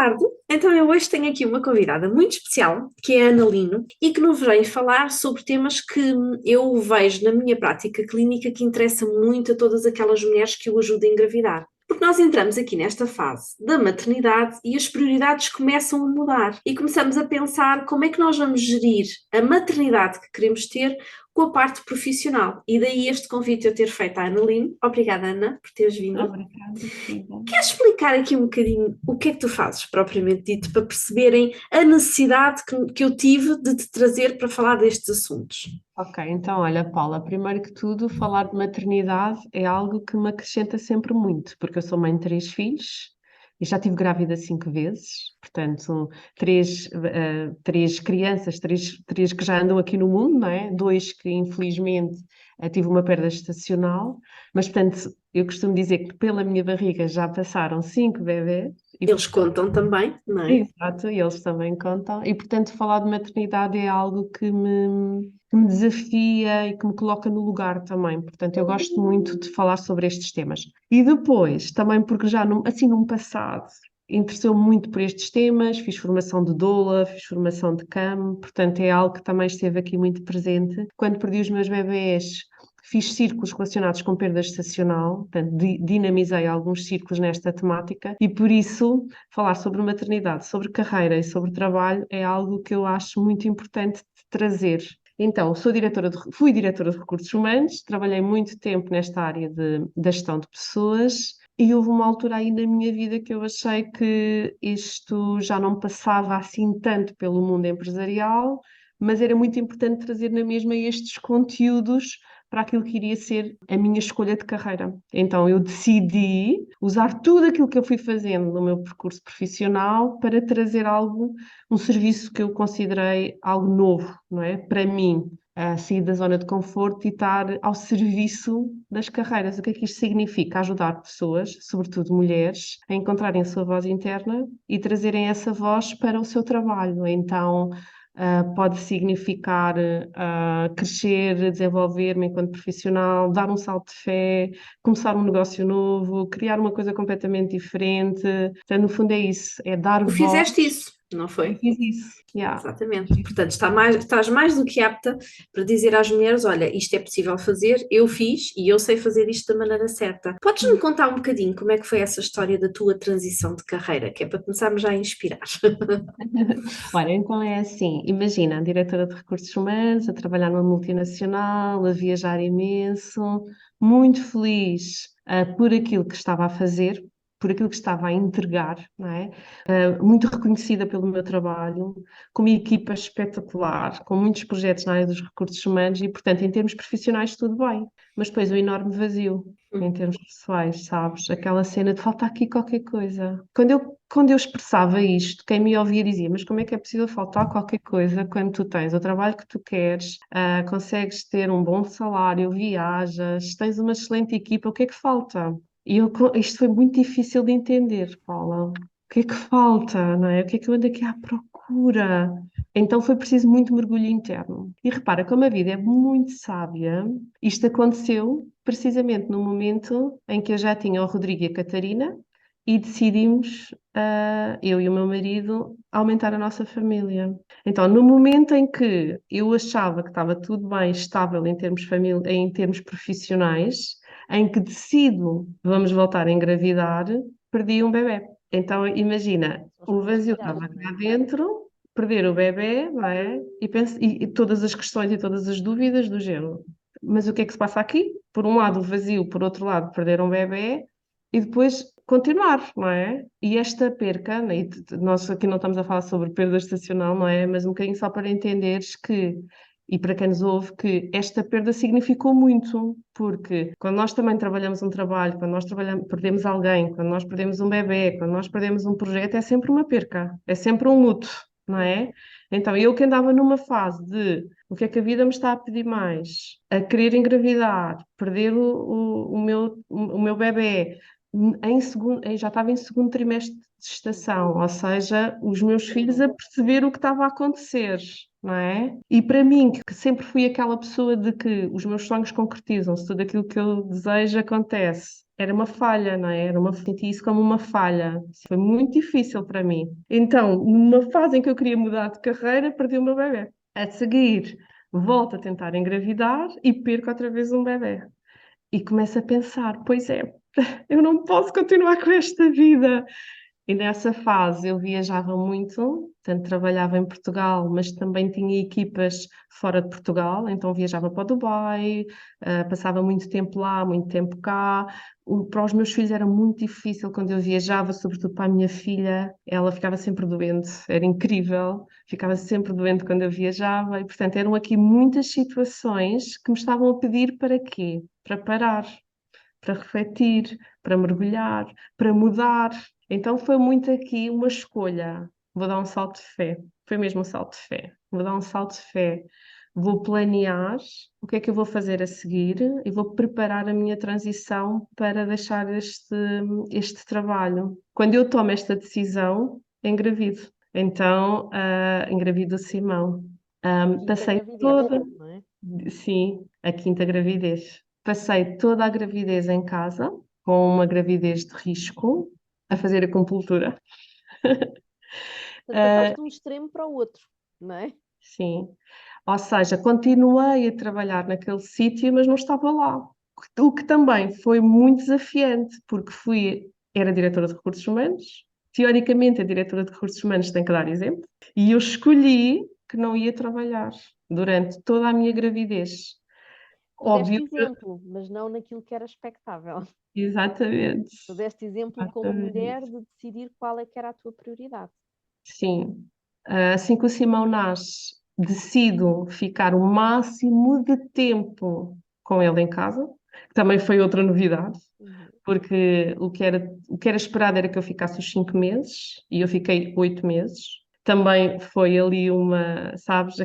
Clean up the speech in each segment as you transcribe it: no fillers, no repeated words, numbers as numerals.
tarde. Então, eu hoje tenho aqui uma convidada muito especial, que é a Ana Lino, e que nos veio falar sobre temas que eu vejo na minha prática clínica que interessa muito a todas aquelas mulheres que eu ajudo a engravidar. Porque nós entramos aqui nesta fase da maternidade e as prioridades começam a mudar e começamos a pensar como é que nós vamos gerir a maternidade que queremos ter com a parte profissional. E daí este convite eu ter feito à Ana Lino. Obrigada, Ana, por teres vindo. Obrigada, Frida. Queres explicar aqui um bocadinho o que é que tu fazes, propriamente dito, para perceberem a necessidade que eu tive de te trazer para falar destes assuntos? Ok, então olha, Paula, primeiro que tudo, falar de maternidade é algo que me acrescenta sempre muito, porque eu sou mãe de 3 filhos e já estive grávida 5 vezes, portanto, três crianças, três que já andam aqui no mundo, não é? Dois que infelizmente tive uma perda gestacional, mas portanto, eu costumo dizer que pela minha barriga já passaram 5 bebés. E Eles contam também, não é? exato, e eles também contam. E, portanto, falar de maternidade é algo que me desafia e que me coloca no lugar também. Portanto, eu gosto muito de falar sobre estes temas. E depois, também porque já, assim, num passado, interessou muito por estes temas, fiz formação de doula, fiz formação de CAM, portanto, é algo que também esteve aqui muito presente. Quando perdi os meus bebés, fiz círculos relacionados com perda gestacional, portanto, dinamizei alguns círculos nesta temática e por isso falar sobre maternidade, sobre carreira e sobre trabalho é algo que eu acho muito importante de trazer. Então, fui diretora de recursos humanos, trabalhei muito tempo nesta área da gestão de pessoas e houve uma altura aí na minha vida que eu achei que isto já não passava assim tanto pelo mundo empresarial, mas era muito importante trazer na mesma estes conteúdos para aquilo que iria ser a minha escolha de carreira. Então eu decidi usar tudo aquilo que eu fui fazendo no meu percurso profissional para trazer algo, um serviço que eu considerei algo novo, não é? Para mim, a sair da zona de conforto e estar ao serviço das carreiras. O que é que isto significa? Ajudar pessoas, sobretudo mulheres, a encontrarem a sua voz interna e trazerem essa voz para o seu trabalho. Então, pode significar crescer, desenvolver-me enquanto profissional, dar um salto de fé, começar um negócio novo, criar uma coisa completamente diferente. Então, no fundo, é isso, é dar Tu voz. fizeste isso, não Eu foi? fiz isso, yeah. Exatamente. Portanto, estás mais do que apta para dizer às mulheres: olha, isto é possível fazer, eu fiz e eu sei fazer isto da maneira certa. Podes-me contar um bocadinho como é que foi essa história da tua transição de carreira, que é para começarmos já a inspirar? Olha, então é assim, imagina, a diretora de recursos humanos, a trabalhar numa multinacional, a viajar imenso, muito feliz, por aquilo que estava a fazer, por aquilo que estava a entregar, não é? Muito reconhecida pelo meu trabalho, com uma equipa espetacular, com muitos projetos na área dos recursos humanos e, portanto, em termos profissionais, tudo bem. Mas depois o enorme vazio, em termos pessoais, sabes? Aquela cena de falta aqui qualquer coisa. Quando eu expressava isto, quem me ouvia dizia: Mas como é que é possível faltar qualquer coisa quando tu tens o trabalho que tu queres, consegues ter um bom salário, viajas, tens uma excelente equipa, o que é que falta? Isto foi muito difícil de entender, Paula. O que é que falta, não é? O que é que eu ando aqui à procura? Então foi preciso muito mergulho interno. E repara, como a vida é muito sábia, isto aconteceu precisamente no momento em que eu já tinha o Rodrigo e a Catarina e decidimos, eu e o meu marido, aumentar a nossa família. Então, no momento em que eu achava que estava tudo bem, estável em termos profissionais, em que decido vamos voltar a engravidar, perdi um bebé. Então, imagina, o vazio estava cá dentro, perder o bebé, não é? E todas as questões e todas as dúvidas do género. Mas o que é que se passa aqui? Por um lado, o vazio, por outro lado, perder um bebé e depois continuar, não é? E esta perca, né, nós aqui não estamos a falar sobre perda estacional, não é? Mas um bocadinho só para entenderes que, e para quem nos ouve, que esta perda significou muito, porque quando nós também trabalhamos um trabalho, quando nós perdemos alguém, quando nós perdemos um bebé, quando nós perdemos um projeto, é sempre uma perca, é sempre um luto, não é? Então, eu que andava numa fase de o que é que a vida me está a pedir mais? A querer engravidar, perder o meu bebé, já estava em segundo trimestre de gestação, ou seja, os meus filhos a perceber o que estava a acontecer, não é? E para mim, que sempre fui aquela pessoa de que os meus sonhos concretizam-se, tudo aquilo que eu desejo acontece. era uma falha, não é? Senti isso como uma falha. Foi muito difícil para mim. Então, numa fase em que eu queria mudar de carreira, perdi o meu bebé. A seguir, volto a tentar engravidar e perco outra vez um bebé. E começo a pensar, pois é, eu não posso continuar com esta vida. E nessa fase eu viajava muito, tanto trabalhava em Portugal, mas também tinha equipas fora de Portugal, então viajava para o Dubai, passava muito tempo lá, muito tempo cá. Para os meus filhos era muito difícil quando eu viajava, sobretudo para a minha filha, ela ficava sempre doente, era incrível, ficava sempre doente quando eu viajava, e portanto eram aqui muitas situações que me estavam a pedir para quê? Para parar, para refletir, para mergulhar, para mudar. Então foi muito aqui uma escolha. Vou dar um salto de fé. Foi mesmo um salto de fé. Vou dar um salto de fé. Vou planear o que é que eu vou fazer a seguir e vou preparar a minha transição para deixar este trabalho. Quando eu tomo esta decisão, engravido. Então, engravido o Simão. Quinta Passei gravidez, toda, não é? sim, a quinta gravidez. Passei toda a gravidez em casa, com uma gravidez de risco, a fazer acupuntura. Portanto, Ah, passaste de um extremo para o outro, não é? sim. Ou seja, continuei a trabalhar naquele sítio, mas não estava lá. O que também foi muito desafiante, porque era diretora de recursos humanos. Teoricamente, a diretora de recursos humanos tem que dar exemplo. E eu escolhi que não ia trabalhar durante toda a minha gravidez. Tu deste Óbvio, exemplo, mas não naquilo que era expectável. exatamente. Tu deste exemplo como mulher Exatamente. de decidir qual é que era a tua prioridade. Sim. Assim que o Simão nasce, decido ficar o máximo de tempo com ele em casa, que também foi outra novidade, Uhum. porque o que era esperado era que eu ficasse os 5 meses e eu fiquei 8 meses. Também foi ali sabes,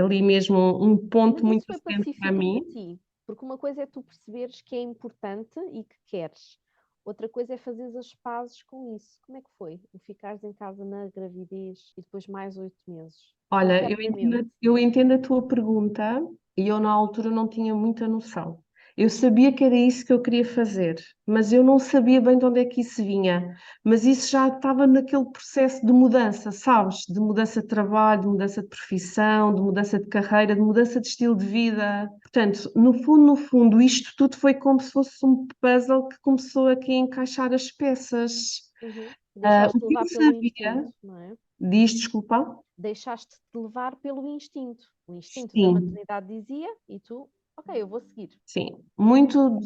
ali mesmo um ponto Mas isso muito foi diferente para pacífico para mim. ti, porque uma coisa é tu perceberes que é importante e que queres. Outra coisa é fazeres as pazes com isso. Como é que foi? O ficares em casa na gravidez e depois mais 8 meses? Olha, eu Internamente. entendo, eu entendo a tua pergunta e eu na altura não tinha muita noção. Eu sabia que era isso que eu queria fazer, mas eu não sabia bem de onde é que isso vinha. Mas isso já estava naquele processo de mudança, sabes? De mudança de trabalho, de mudança de profissão, de mudança de carreira, de mudança de estilo de vida. Portanto, no fundo, isto tudo foi como se fosse um puzzle que começou aqui a encaixar as peças. Uhum. O Deixaste que eu levar pelo sabia, instinto, não é? desculpa. Deixaste-te levar pelo instinto. O instinto da Sim. maternidade dizia e tu, ok, eu vou seguir. Sim, muito.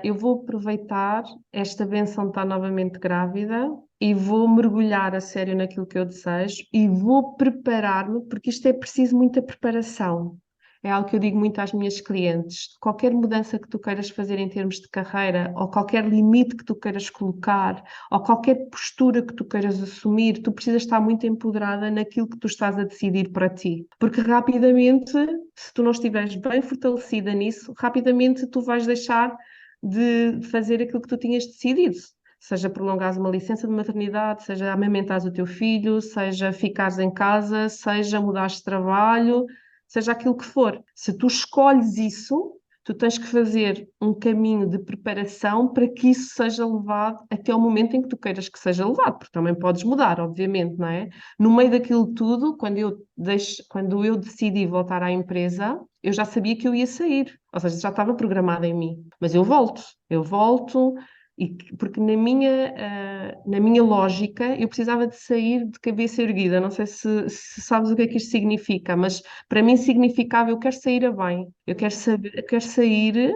Eu vou aproveitar esta benção de estar novamente grávida e vou mergulhar a sério naquilo que eu desejo e vou preparar-me, porque isto é preciso muita preparação. É algo que eu digo muito às minhas clientes. Qualquer mudança que tu queiras fazer em termos de carreira, ou qualquer limite que tu queiras colocar, ou qualquer postura que tu queiras assumir, tu precisas estar muito empoderada naquilo que tu estás a decidir para ti. Porque rapidamente, se tu não estiveres bem fortalecida nisso, rapidamente tu vais deixar de fazer aquilo que tu tinhas decidido. Seja prolongares uma licença de maternidade, seja amamentares o teu filho, seja ficares em casa, seja mudares de trabalho, seja aquilo que for. Se tu escolhes isso, tu tens que fazer um caminho de preparação para que isso seja levado até o momento em que tu queiras que seja levado, porque também podes mudar, obviamente, não é? No meio daquilo tudo, quando eu decidi voltar à empresa, eu já sabia que eu ia sair, ou seja, já estava programada em mim. Mas eu volto, porque na minha lógica eu precisava de sair de cabeça erguida. Não sei se sabes o que é que isto significa, mas para mim significava eu quero sair a bem, eu quero Uhum. saber, eu quero sair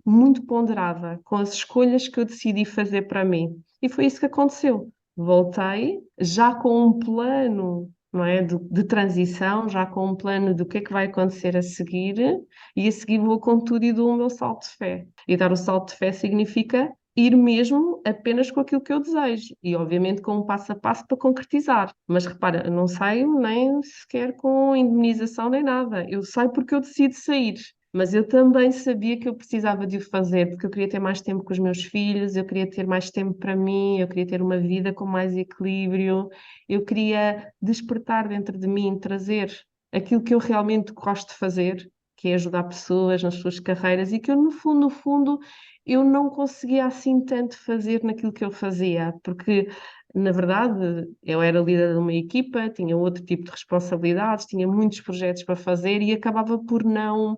muito ponderada, com as escolhas que eu decidi fazer para mim. E foi isso que aconteceu. Voltei já com um plano, não é, de transição, já com um plano do que é que vai acontecer a seguir, e a seguir vou com tudo e dou o meu salto de fé. E dar o salto de fé significa ir mesmo apenas com aquilo que eu desejo e, obviamente, com um passo a passo para concretizar. Mas repara, eu não saio nem sequer com indemnização nem nada. Eu saio porque eu decido sair. Mas eu também sabia que eu precisava de o fazer, porque eu queria ter mais tempo com os meus filhos, eu queria ter mais tempo para mim, eu queria ter uma vida com mais equilíbrio, eu queria despertar dentro de mim, trazer aquilo que eu realmente gosto de fazer, que é ajudar pessoas nas suas carreiras e que eu, no fundo, eu não conseguia assim tanto fazer naquilo que eu fazia, porque, na verdade, eu era líder de uma equipa, tinha outro tipo de responsabilidades, tinha muitos projetos para fazer e acabava por não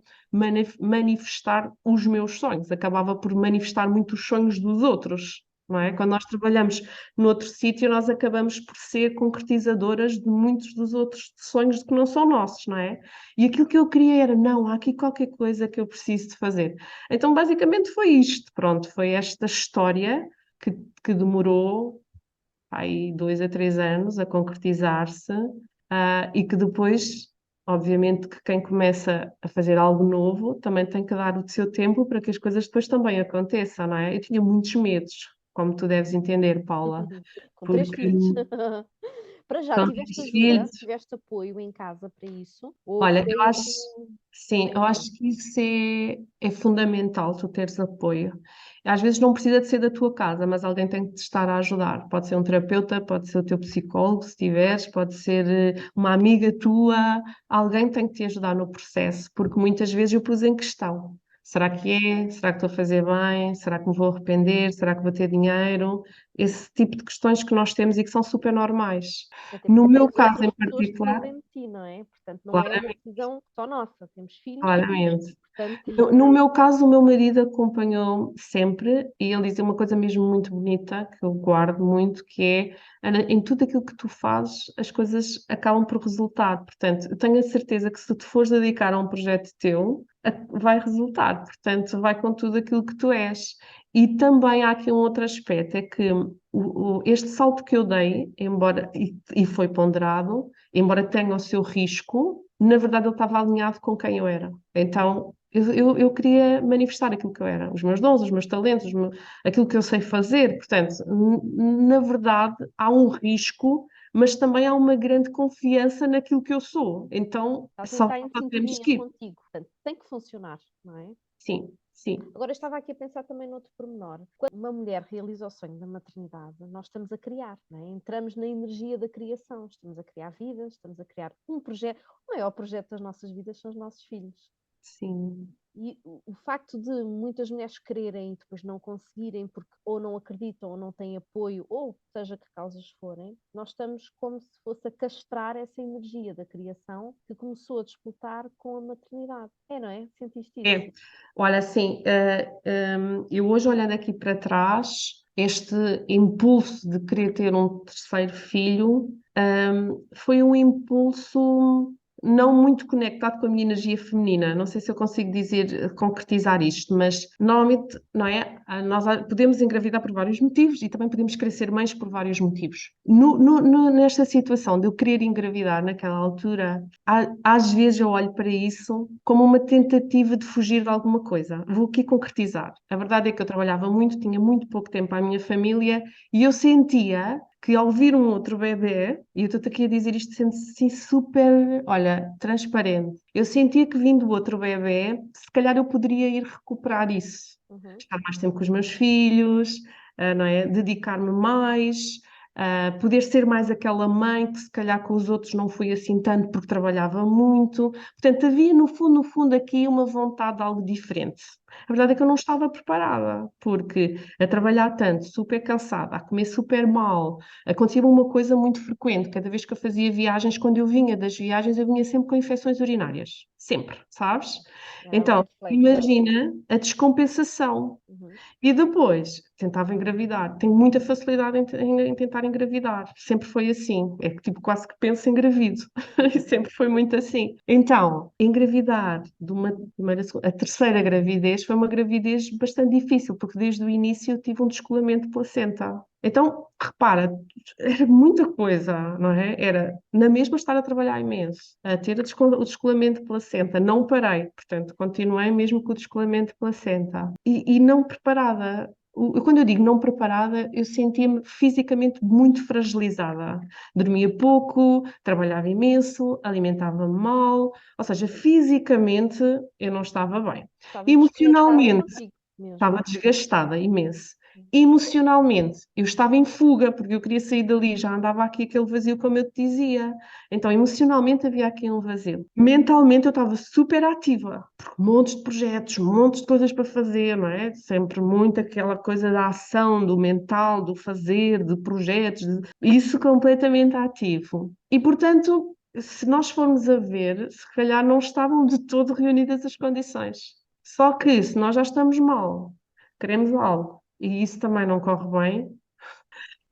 manifestar os meus sonhos, acabava por manifestar muito os sonhos dos outros. Não é? Quando nós trabalhamos noutro sítio, nós acabamos por ser concretizadoras de muitos dos outros sonhos que não são nossos, não é? E aquilo que eu queria era, não, há aqui qualquer coisa que eu preciso de fazer. Então, basicamente foi isto, pronto, foi esta história que demorou aí 2 a 3 anos a concretizar-se, e que depois, obviamente, que quem começa a fazer algo novo também tem que dar o seu tempo para que as coisas depois também aconteçam, não é? Eu tinha muitos medos, como tu deves entender, Paula, Com 3 filhos. porque Para já, são tiveste 3 filhos. ajuda? Tiveste apoio em casa para isso? Ou Olha, foi eu acho, assim, sim, eu sozinha? acho que isso é fundamental, tu teres apoio. Às vezes não precisa de ser da tua casa, mas alguém tem que te estar a ajudar. Pode ser um terapeuta, pode ser o teu psicólogo, se tiveres, pode ser uma amiga tua, alguém tem que te ajudar no processo, porque muitas vezes eu pus em questão. Será que é? Será que estou a fazer bem? Será que me vou arrepender? Será que vou ter dinheiro? Esse tipo de questões que nós temos e que são super normais. Até No porque meu tens caso em outras pessoas que particular, dependem de ti, não é? Portanto, não é uma claramente, decisão só nossa. Temos filhos, claramente. portanto, No meu caso, o meu marido acompanhou sempre e ele dizia uma coisa mesmo muito bonita, que eu guardo muito, que é, Ana, em tudo aquilo que tu fazes, as coisas acabam por resultar. Portanto, eu tenho a certeza que se tu te fores dedicar a um projeto teu, vai resultar. Portanto, vai com tudo aquilo que tu és. E também há aqui um outro aspecto, é que este salto que eu dei, embora, e foi ponderado, embora tenha o seu risco, na verdade ele estava alinhado com quem eu era. Então, eu queria manifestar aquilo que eu era, os meus dons, os meus talentos, aquilo que eu sei fazer. Portanto, na verdade, há um risco, mas também há uma grande confiança naquilo que eu sou. Então, só está em temos sintonia que ir. contigo. Portanto, tem que funcionar, não é? Sim, sim, Agora, eu estava aqui a pensar também noutro pormenor. Quando uma mulher realiza o sonho da maternidade, nós estamos a criar, não é? Entramos na energia da criação, estamos a criar vidas, estamos a criar um projeto. O maior projeto das nossas vidas são os nossos filhos. sim. E o facto de muitas mulheres quererem e depois não conseguirem porque ou não acreditam ou não têm apoio, ou seja que causas forem, nós estamos como se fosse a castrar essa energia da criação que começou a disputar com a maternidade. É, não é? Sentiste isso? É, olha, assim, eu hoje olhando aqui para trás, este impulso de querer ter um terceiro filho, foi um impulso não muito conectado com a minha energia feminina. Não sei se eu consigo dizer, concretizar isto, mas normalmente, não é? Nós podemos engravidar por vários motivos e também podemos querer ser mães por vários motivos. Nesta situação de eu querer engravidar naquela altura, às vezes eu olho para isso como uma tentativa de fugir de alguma coisa. Vou aqui concretizar. A verdade é que eu trabalhava muito, tinha muito pouco tempo à minha família e eu sentia que ao vir um outro bebê, e eu estou aqui a dizer isto sendo assim super, olha, transparente, eu sentia que vindo outro bebê, se calhar eu poderia ir recuperar isso. Uhum. Estar mais tempo com os meus filhos, não é? Dedicar-me mais, poder ser mais aquela mãe que se calhar com os outros não fui assim tanto porque trabalhava muito. Portanto, havia no fundo aqui uma vontade de algo diferente. A verdade é que eu não estava preparada, porque a trabalhar tanto, super cansada, a comer super mal, acontecia uma coisa muito frequente. Cada vez que eu fazia viagens, quando eu vinha das viagens, eu vinha sempre com infecções urinárias. Sempre, sabes? Era um Então, red flag. imagina a descompensação. Uhum. E depois tentava engravidar. Tenho muita facilidade em tentar engravidar. Sempre foi assim. É que tipo, quase que penso engravido. E sempre foi muito assim. Então, engravidar de uma primeira, a terceira gravidez foi uma gravidez bastante difícil, porque desde o início eu tive um descolamento de placenta. Então, repara, era muita coisa, não é? Era na mesma estar a trabalhar imenso, a ter o descolamento de placenta. Não parei, portanto, continuei mesmo com o descolamento de placenta. E não preparada. Quando eu digo não preparada, eu sentia-me fisicamente muito fragilizada. Dormia pouco, trabalhava imenso, alimentava-me mal, ou seja, fisicamente eu não estava bem. Estavas desconectada Emocionalmente, contigo mesmo. estava desgastada imenso. Emocionalmente, eu estava em fuga, porque eu queria sair dali, já andava aqui aquele vazio, como eu te dizia. Então, emocionalmente havia aqui um vazio. Mentalmente, eu estava super ativa, porque montes de projetos, montes de coisas para fazer, não é? Sempre muito aquela coisa da ação, do mental, do fazer, de projetos, isso completamente ativo. E, portanto, se nós formos a ver, se calhar não estavam de todo reunidas as condições. Só que, se nós já estamos mal, queremos algo e isso também não corre bem,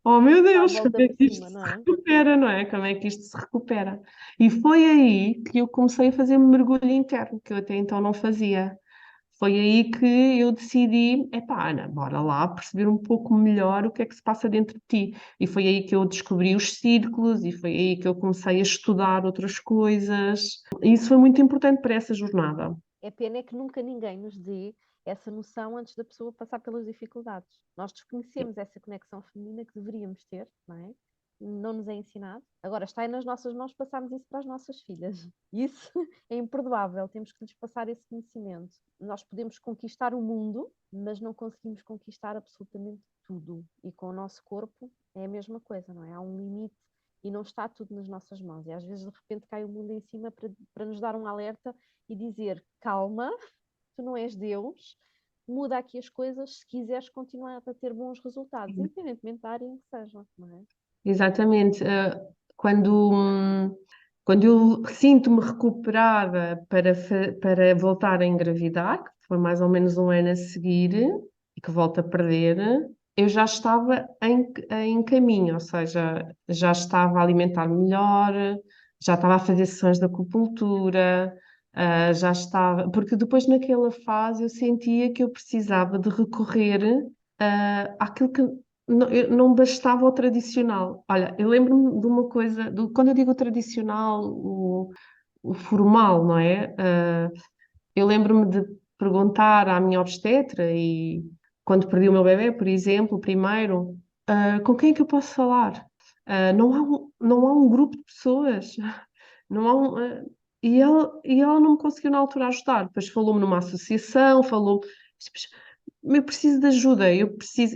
oh meu Dá a Deus, como volta é por que isto cima, não se é? recupera, não é? Como é que isto se recupera? E foi aí que eu comecei a fazer um mergulho interno, que eu até então não fazia. Foi aí que eu decidi, epá, Ana, bora lá perceber um pouco melhor o que é que se passa dentro de ti. E foi aí que eu descobri os círculos, e foi aí que eu comecei a estudar outras coisas. E isso foi muito importante para essa jornada. É pena é que nunca ninguém nos dê essa noção antes da pessoa passar pelas dificuldades. Nós desconhecemos essa conexão feminina que deveríamos ter, não é? Não nos é ensinado. Agora está aí nas nossas mãos passarmos isso para as nossas filhas. Isso é imperdoável. Temos que lhes passar esse conhecimento. Nós podemos conquistar o mundo, mas não conseguimos conquistar absolutamente tudo. E com o nosso corpo é a mesma coisa, não é? Há um limite e não está tudo nas nossas mãos. E às vezes de repente cai o mundo em cima para nos dar um alerta e dizer: calma, tu não és Deus, muda aqui as coisas se quiseres continuar a ter bons resultados, independentemente da área em que seja, não é? Exatamente. Quando, quando eu sinto-me recuperada para voltar a engravidar, que foi mais ou menos um ano a seguir, e que volto a perder, eu já estava em caminho, ou seja, já estava a alimentar melhor, já estava a fazer sessões de acupuntura, já estava. Porque depois, naquela fase, eu sentia que eu precisava de recorrer, àquilo que não bastava o tradicional. Olha, eu lembro-me de uma coisa, quando eu digo o tradicional, o formal, não é? Eu lembro-me de perguntar à minha obstetra e quando perdi o meu bebê, por exemplo, primeiro, com quem é que eu posso falar? Não há um grupo de pessoas, não há e ela não me conseguiu na altura ajudar. Depois falou-me numa associação, falou, eu preciso de ajuda, eu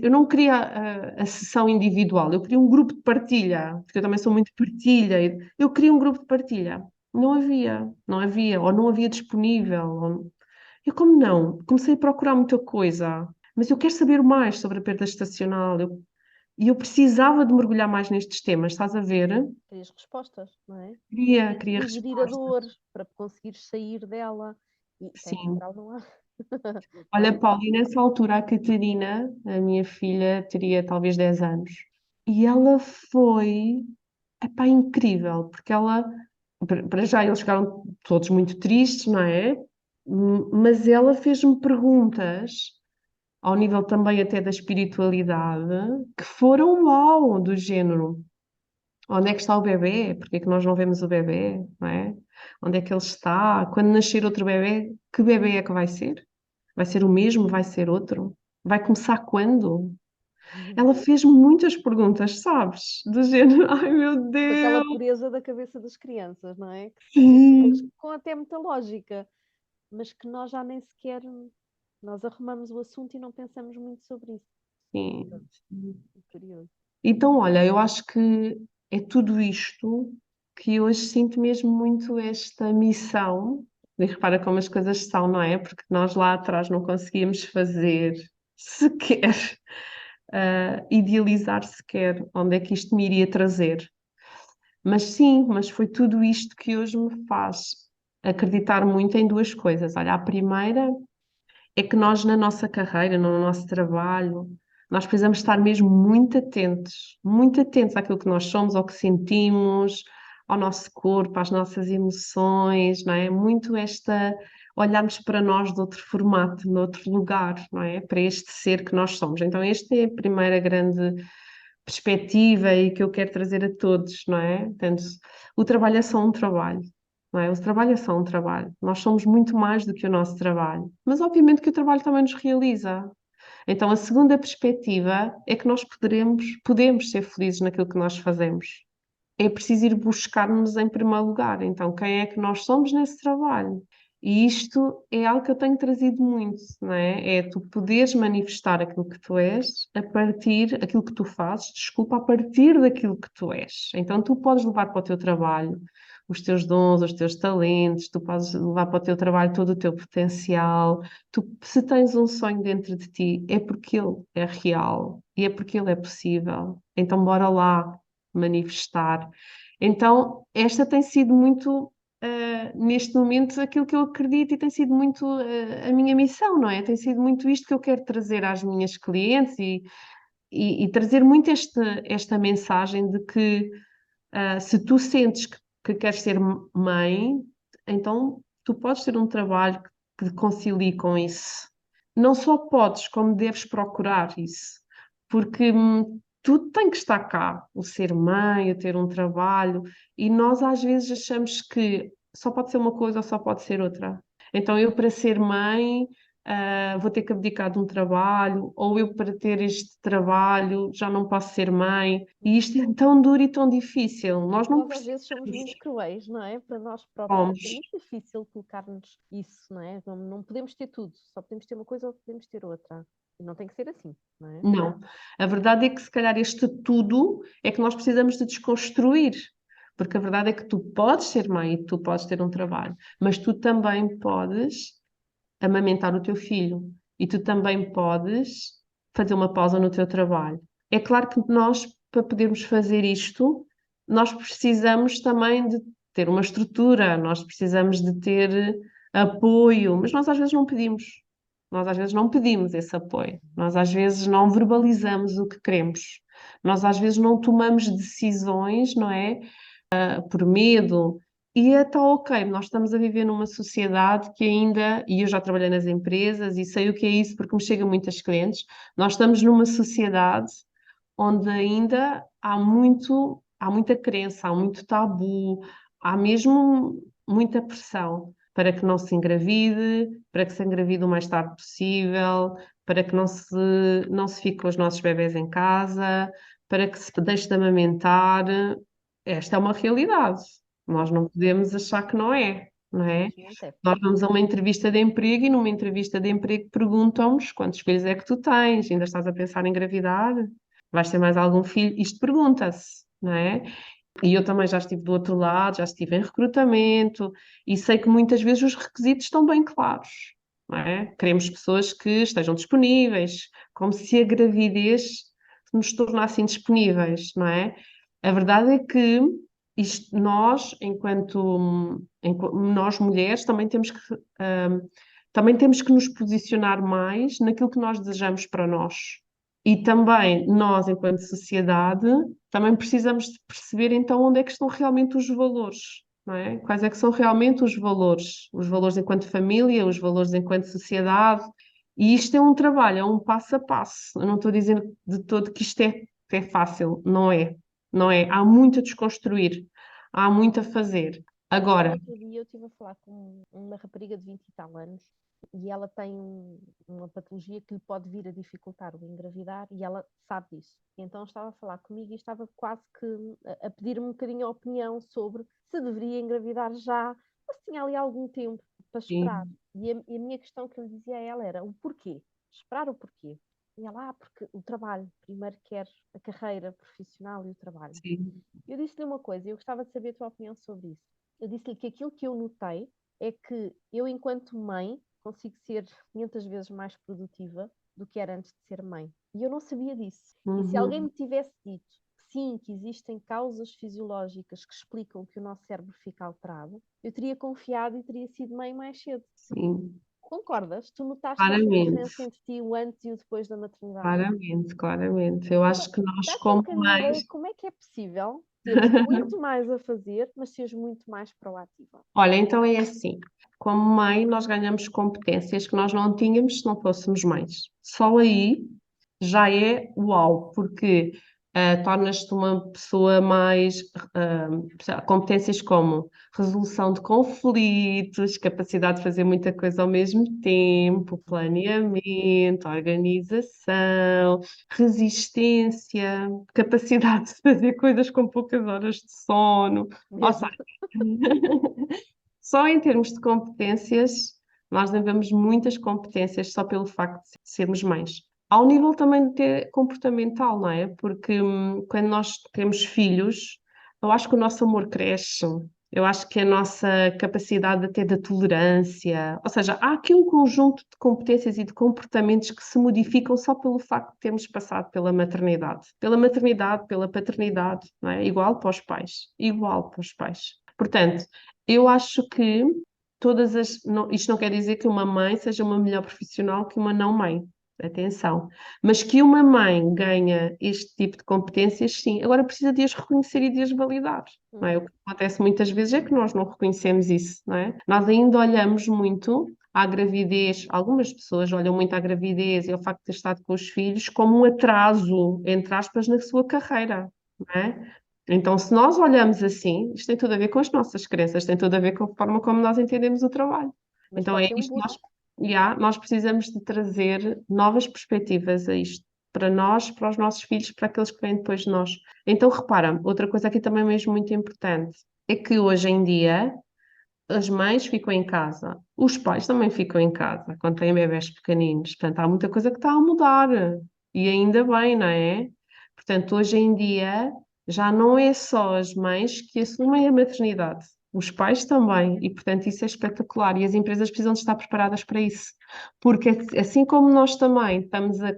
não queria a sessão individual, eu queria um grupo de partilha, porque eu também sou muito de partilha, eu queria um grupo de partilha. Não havia, ou não havia disponível. Eu, como não? Comecei a procurar muita coisa, mas eu quero saber mais sobre a perda gestacional, e eu precisava de mergulhar mais nestes temas, estás a ver? Querias respostas, não é? Queria E gerir a respostas. dor para conseguires sair dela. E sem Sim. espiral não há. Não Olha, é? Paulo, e nessa altura a Catarina, a minha filha, teria talvez 10 anos. E ela foi, epá, incrível, porque ela, para já eles ficaram todos muito tristes, não é? Mas ela fez-me perguntas, ao nível também até da espiritualidade, que foram uau, do género. Onde é que está o bebê? Porque é que nós não vemos o bebê, não é? Onde é que ele está? Quando nascer outro bebê, que bebê é que vai ser? Vai ser o mesmo? Vai ser outro? Vai começar quando? Ela fez-me muitas perguntas, sabes? Do género, ai meu Com aquela Deus, pureza da cabeça das crianças, não é? Elas sim, com até muita lógica, mas que nós já nem sequer nós arrumamos o assunto e não pensamos muito sobre isso. sim. É curioso. Então, olha, eu acho que é tudo isto que hoje sinto mesmo muito esta missão. E repara como as coisas são, não é? Porque nós lá atrás não conseguíamos fazer sequer, idealizar sequer onde é que isto me iria trazer. Mas sim, mas foi tudo isto que hoje me faz acreditar muito em duas coisas. Olha, a primeira é que nós, na nossa carreira, no nosso trabalho, nós precisamos estar mesmo muito atentos àquilo que nós somos, ao que sentimos, ao nosso corpo, às nossas emoções, não é? Muito olharmos para nós de outro formato, de outro lugar, não é? Para este ser que nós somos. Então, esta é a primeira grande perspectiva e que eu quero trazer a todos, não é? Portanto, o trabalho é só um trabalho, não é? O trabalho é só um trabalho. Nós somos muito mais do que o nosso trabalho, mas obviamente que o trabalho também nos realiza. Então, a segunda perspectiva é que nós podemos ser felizes naquilo que nós fazemos. É preciso ir buscar-nos em primeiro lugar. Então, quem é que nós somos nesse trabalho? E isto é algo que eu tenho trazido muito, não é? É tu poderes manifestar aquilo que tu és a partir, aquilo que tu fazes, desculpa, a partir daquilo que tu és. Então tu podes levar para o teu trabalho os teus dons, os teus talentos, tu podes levar para o teu trabalho todo o teu potencial. Tu, se tens um sonho dentro de ti, é porque ele é real e é porque ele é possível. Então bora lá manifestar. Então, esta tem sido muito neste momento aquilo que eu acredito e tem sido muito a minha missão, não é? Tem sido muito isto que eu quero trazer às minhas clientes e trazer muito esta mensagem de que se tu sentes que queres ser mãe, então tu podes ter um trabalho que concilie com isso. Não só podes, como deves procurar isso, porque tudo tem que estar cá, o ser mãe, o ter um trabalho, e nós às vezes achamos que só pode ser uma coisa ou só pode ser outra. Então eu para ser mãe vou ter que abdicar de um trabalho, ou eu para ter este trabalho já não posso ser mãe, e isto é tão duro e tão difícil. Nós não Nós às vezes somos precisamos, muito cruéis, não é? Para nós próprios. somos, É muito difícil colocar-nos isso, não é? Não podemos ter tudo, só podemos ter uma coisa ou podemos ter outra. E não tem que ser assim, não é? não. A verdade é que se calhar este tudo é que nós precisamos de desconstruir. Porque a verdade é que tu podes ser mãe e tu podes ter um trabalho, mas tu também podes amamentar o teu filho e tu também podes fazer uma pausa no teu trabalho. É claro que nós, para podermos fazer isto, nós precisamos também de ter uma estrutura, nós precisamos de ter apoio, mas nós às vezes não pedimos. Nós às vezes não pedimos esse apoio, nós às vezes não verbalizamos o que queremos, nós às vezes não tomamos decisões, não é? Por medo. E é tal, ok, nós estamos a viver numa sociedade que ainda, e eu já trabalhei nas empresas e sei o que é isso porque me chegam muitas clientes, nós estamos numa sociedade onde ainda há muita crença, há muito tabu, há mesmo muita pressão para que não se engravide, para que se engravide o mais tarde possível, para que não se fique com os nossos bebés em casa, para que se deixe de amamentar. Esta é uma realidade. Nós não podemos achar que não é, não é? Infelizmente é. Nós vamos a uma entrevista de emprego e numa entrevista de emprego perguntam-nos quantos filhos é que tu tens, ainda estás a pensar em engravidar? Vais ter mais algum filho? Isto pergunta-se, não é? E eu também já estive do outro lado, já estive em recrutamento e sei que muitas vezes os requisitos estão bem claros, não é? Queremos pessoas que estejam disponíveis, como se a gravidez nos tornasse indisponíveis, não é? A verdade é que nós, nós mulheres, também temos que nos posicionar mais naquilo que nós desejamos para nós. E também nós, enquanto sociedade, também precisamos de perceber então onde é que estão realmente os valores, não é? Quais é que são realmente os valores enquanto família, os valores enquanto sociedade. E isto é um trabalho, é um passo a passo. Eu não estou a dizer de todo que isto é fácil, não é. Não é. Há muito a desconstruir, há muito a fazer. No Agora, outro dia eu estive a falar com uma rapariga de 20 e tal anos e ela tem uma patologia que lhe pode vir a dificultar o engravidar e ela sabe disso. Então estava a falar comigo e estava quase que a pedir-me um bocadinho a opinião sobre se deveria engravidar já ou se tinha ali algum tempo para esperar. sim, E a minha questão que eu lhe dizia a ela era o porquê? Esperar o porquê? E ela, porque o trabalho, primeiro quer a carreira profissional e o trabalho. sim, Eu disse-lhe uma coisa, eu gostava de saber a tua opinião sobre isso. Eu disse-lhe que aquilo que eu notei é que eu, enquanto mãe, consigo ser 500 vezes mais produtiva do que era antes de ser mãe. E eu não sabia disso. E se alguém uhum, me tivesse dito que sim, que existem causas fisiológicas que explicam que o nosso cérebro fica alterado, eu teria confiado e teria sido mãe mais cedo. sim, Concordas? Tu notaste essa claramente. diferença entre ti, o antes e o depois da maternidade? Claramente, claramente. Eu acho que nós, Dá-te um como bocadinho a ideia mães, de como é que é possível teres muito mais a fazer, mas seres muito mais proativa. olha, então é assim: como mãe, nós ganhamos competências que nós não tínhamos se não fôssemos mães. Só aí já é uau, porque tornas-te uma pessoa mais. Sei lá, competências como resolução de conflitos, capacidade de fazer muita coisa ao mesmo tempo, planeamento, organização, resistência, capacidade de fazer coisas com poucas horas de sono. Ou Mesmo. seja, Só em termos de competências, nós devemos muitas competências só pelo facto de sermos mães. Ao nível também de comportamental, não é? Porque quando nós temos filhos, eu acho que o nosso amor cresce. Eu acho que a nossa capacidade até de tolerância, ou seja, há aqui um conjunto de competências e de comportamentos que se modificam só pelo facto de termos passado pela maternidade. Pela maternidade, pela paternidade, não é? Igual para os pais. Igual para os pais. Portanto, eu acho que isto não quer dizer que uma mãe seja uma melhor profissional que uma não mãe. Atenção. Mas que uma mãe ganha este tipo de competências, sim. Agora precisa de as reconhecer e de as validar, não é? O que acontece muitas vezes é que nós não reconhecemos isso, não é? Nós ainda olhamos muito à gravidez, algumas pessoas olham muito à gravidez e ao facto de ter estado com os filhos como um atraso, entre aspas, na sua carreira, não é? Então, se nós olhamos assim, isto tem tudo a ver com as nossas crenças, tem tudo a ver com a forma como nós entendemos o trabalho. Mas Então, pode é ser um isto que boost. nós precisamos de trazer novas perspectivas a isto, para nós, para os nossos filhos, para aqueles que vêm depois de nós. Então, repara, outra coisa aqui também mesmo muito importante é que hoje em dia as mães ficam em casa, os pais também ficam em casa quando têm bebés pequeninos. Portanto, há muita coisa que está a mudar e ainda bem, não é? Portanto, hoje em dia já não é só as mães que assumem a maternidade, os pais também, e portanto isso é espetacular e as empresas precisam de estar preparadas para isso, porque assim como nós também estamos a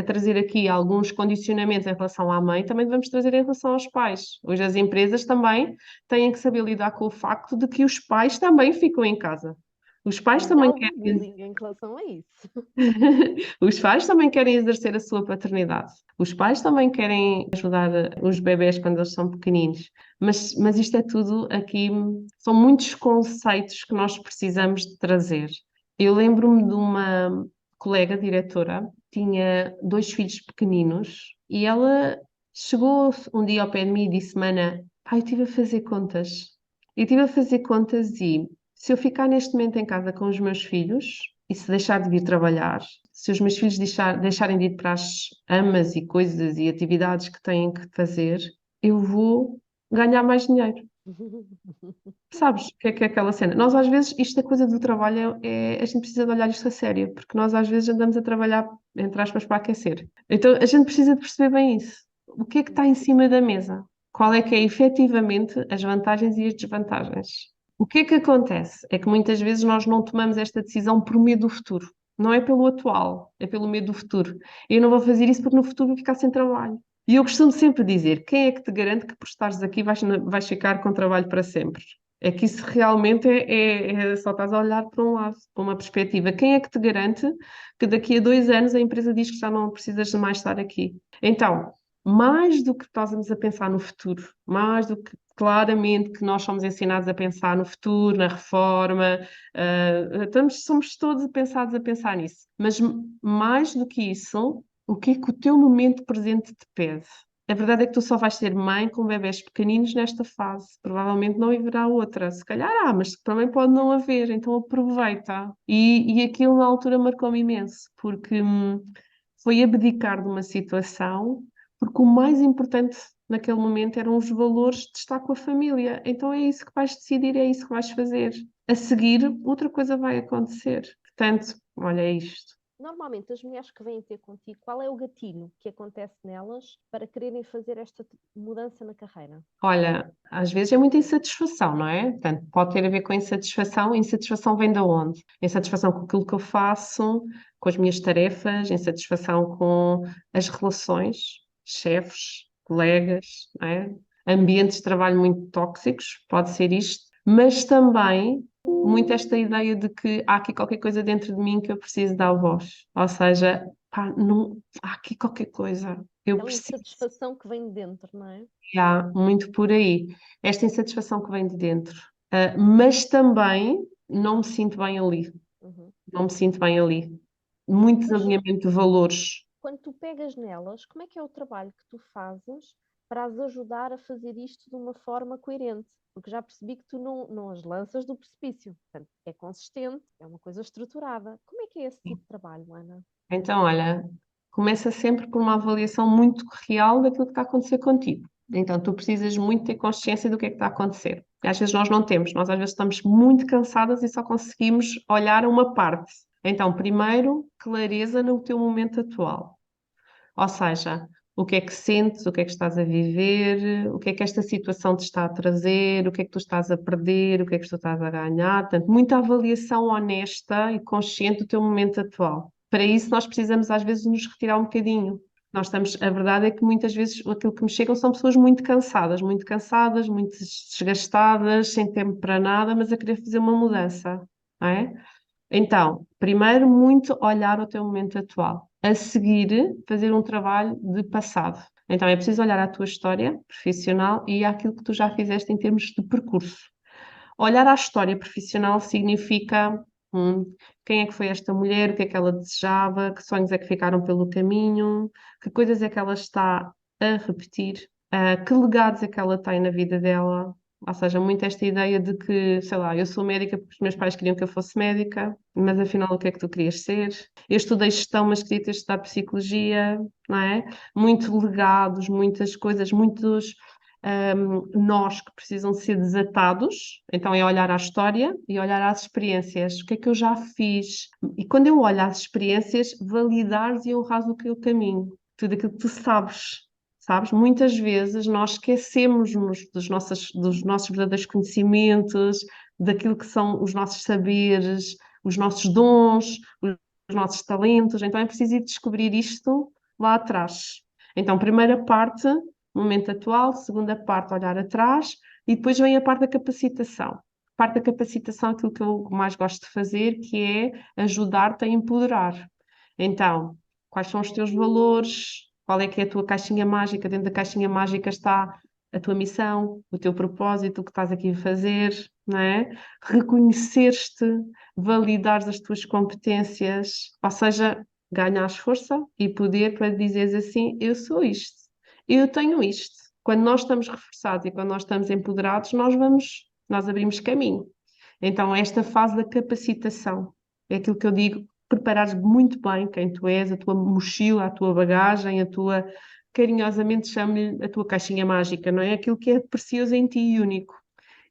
trazer aqui alguns condicionamentos em relação à mãe, também devemos trazer em relação aos pais. Hoje as empresas também têm que saber lidar com o facto de que os pais também ficam em casa. Os pais Ainda há também algum querem bullying em relação a isso. Os pais também querem exercer a sua paternidade. Os pais também querem ajudar os bebés quando eles são pequeninos. Mas isto é tudo aqui, são muitos conceitos que nós precisamos de trazer. Eu lembro-me de uma colega diretora, tinha dois filhos pequeninos e ela chegou um dia ao pé de mim e disse: Mana, pai, eu estive a fazer contas. Eu estive a fazer contas e se eu ficar neste momento em casa com os meus filhos, e se deixar de vir trabalhar, se os meus filhos deixarem de ir para as amas e coisas e atividades que têm que fazer, eu vou ganhar mais dinheiro. Sabes o que é aquela cena? Nós às vezes, isto da coisa do trabalho, a gente precisa de olhar isto a sério, porque nós às vezes andamos a trabalhar, entre aspas, para aquecer. Então a gente precisa de perceber bem isso. O que é que está em cima da mesa? Qual é que é efetivamente as vantagens e as desvantagens? O que é que acontece? É que muitas vezes nós não tomamos esta decisão por medo do futuro. Não é pelo atual, é pelo medo do futuro. Eu não vou fazer isso porque no futuro vou ficar sem trabalho. E eu costumo sempre dizer: quem é que te garante que por estares aqui vais ficar com trabalho para sempre? É que isso realmente só estás a olhar para um lado, para uma perspectiva. Quem é que te garante que daqui a 2 anos a empresa diz que já não precisas de mais estar aqui? Então, mais do que estamos a pensar no futuro, mais do que claramente que nós somos ensinados a pensar no futuro, na reforma, somos todos pensados a pensar nisso. Mas mais do que isso, o que é que o teu momento presente te pede? A verdade é que tu só vais ser mãe com bebés pequeninos nesta fase. Provavelmente não haverá outra. Se calhar há, mas também pode não haver. Então aproveita. E aquilo na altura marcou-me imenso, porque foi abdicar de uma situação, porque o mais importante naquele momento eram os valores de estar com a família. Então é isso que vais decidir, é isso que vais fazer. A seguir, outra coisa vai acontecer. Portanto, olha, é isto. Normalmente, as mulheres que vêm ter contigo, qual é o gatilho que acontece nelas para quererem fazer esta mudança na carreira? Olha, às vezes é muita insatisfação, não é? Portanto, pode ter a ver com insatisfação. Insatisfação vem de onde? Insatisfação com aquilo que eu faço, com as minhas tarefas, insatisfação com as relações, chefes, colegas, não é? Ambientes de trabalho muito tóxicos, pode ser isto, mas também muito esta ideia de que há aqui qualquer coisa dentro de mim que eu preciso dar voz. Ou seja, pá, não, há aqui qualquer coisa. Eu Aquela preciso. insatisfação que vem de dentro, não é? E há muito por aí. Esta insatisfação que vem de dentro. Mas também não me sinto bem ali. Uhum. Não me sinto bem ali. Muito Mas desalinhamento de valores. quando tu pegas nelas, como é que é o trabalho que tu fazes para as ajudar a fazer isto de uma forma coerente? Porque já percebi que tu não as lanças do precipício. Portanto, é consistente, é uma coisa estruturada. Como é que é esse tipo de trabalho, Ana? Então, olha, começa sempre por uma avaliação muito real daquilo que está a acontecer contigo. Então, tu precisas muito ter consciência do que é que está a acontecer. E às vezes nós não temos, nós às vezes estamos muito cansadas e só conseguimos olhar uma parte. Então, primeiro, clareza no teu momento atual. Ou seja, o que é que sentes, o que é que estás a viver, o que é que esta situação te está a trazer, o que é que tu estás a perder, o que é que tu estás a ganhar. Portanto, muita avaliação honesta e consciente do teu momento atual. Para isso, nós precisamos às vezes nos retirar um bocadinho. Nós estamos, a verdade é que muitas vezes aquilo que me chegam são pessoas muito cansadas, muito desgastadas, sem tempo para nada, mas a querer fazer uma mudança, não é? Então, primeiro, muito olhar o teu momento atual. A seguir, fazer um trabalho de passado. Então, é preciso olhar à tua história profissional e àquilo que tu já fizeste em termos de percurso. Olhar à história profissional significa, quem é que foi esta mulher, o que é que ela desejava, que sonhos é que ficaram pelo caminho, que coisas é que ela está a repetir, que legados é que ela tem na vida dela. Ou seja, muito esta ideia de que, sei lá, eu sou médica porque os meus pais queriam que eu fosse médica, mas afinal o que é que tu querias ser? Eu estudei gestão, mas queria ter estudado psicologia, não é? Muito legados, muitas coisas, muitos nós que precisam ser desatados, então é olhar à história e olhar às experiências, o que é que eu já fiz, e quando eu olho às experiências, validares e honrares o teu caminho, tudo aquilo que tu sabes. Sabes, muitas vezes nós esquecemos-nos dos nossos verdadeiros conhecimentos, daquilo que são os nossos saberes, os nossos dons, os nossos talentos, então é preciso ir descobrir isto lá atrás. Então, primeira parte, momento atual, segunda parte, olhar atrás, e depois vem a parte da capacitação. A parte da capacitação é aquilo que eu mais gosto de fazer, que é ajudar-te a empoderar. Então, quais são os teus valores? Qual é que é a tua caixinha mágica? Dentro da caixinha mágica está a tua missão, o teu propósito, o que estás aqui a fazer, não é? Reconheceres-te, validares as tuas competências, ou seja, ganhares força e poder para dizeres assim, eu sou isto. Eu tenho isto. Quando nós estamos reforçados e quando nós estamos empoderados, nós abrimos caminho. Então, esta fase da capacitação é aquilo que eu digo, preparares muito bem quem tu és, a tua mochila, a tua bagagem, carinhosamente chamo-lhe a tua caixinha mágica, não é? Aquilo que é precioso em ti e único.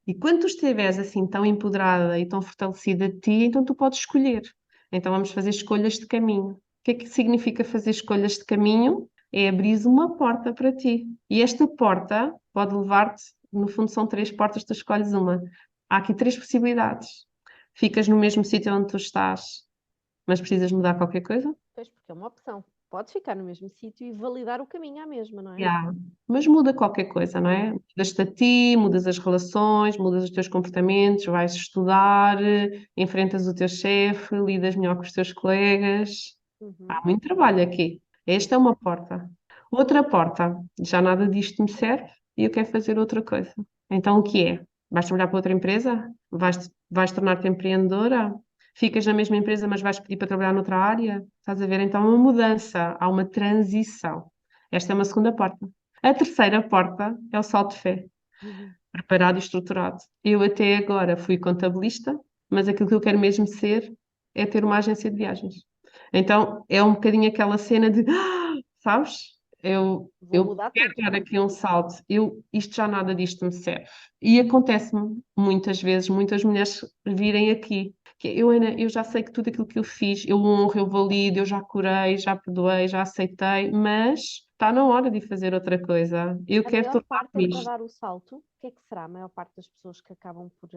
E quando tu estiveres assim tão empoderada e tão fortalecida de ti, então tu podes escolher. Então vamos fazer escolhas de caminho. O que é que significa fazer escolhas de caminho? É abrir uma porta para ti. E esta porta pode levar-te, no fundo são três portas, tu escolhes uma. Há aqui três possibilidades. Ficas no mesmo sítio onde tu estás, mas precisas mudar qualquer coisa? Pois, porque é uma opção. Podes ficar no mesmo sítio e validar o caminho à mesma, não é? Yeah. Mas muda qualquer coisa, não é? Mudas-te a ti, mudas as relações, mudas os teus comportamentos, vais estudar, enfrentas o teu chefe, lidas melhor com os teus colegas. Uhum. Há muito trabalho aqui. Esta é uma porta. Outra porta, já nada disto me serve e eu quero fazer outra coisa. Então o que é? Vais trabalhar para outra empresa? Vais tornar-te empreendedora? Ficas na mesma empresa, mas vais pedir para trabalhar noutra área? Estás a ver? Então há uma mudança, há uma transição. Esta é uma segunda porta. A terceira porta é o salto de fé, Uhum. preparado e estruturado. Eu até agora fui contabilista, mas aquilo que eu quero mesmo ser é ter uma agência de viagens. Então é um bocadinho aquela cena de, sabes? Vou Eu mudar quero tudo. dar aqui um salto. Isto já nada disto me serve. E acontece-me muitas vezes, muitas mulheres virem aqui. Que eu, Ana, eu já sei que tudo aquilo que eu fiz, eu honro, eu valido, eu já curei, já perdoei, já aceitei, mas está na hora de fazer outra coisa. Eu A quero maior parte é tornar-me para isto. dar o salto. O que é que será a maior parte das pessoas que acabam por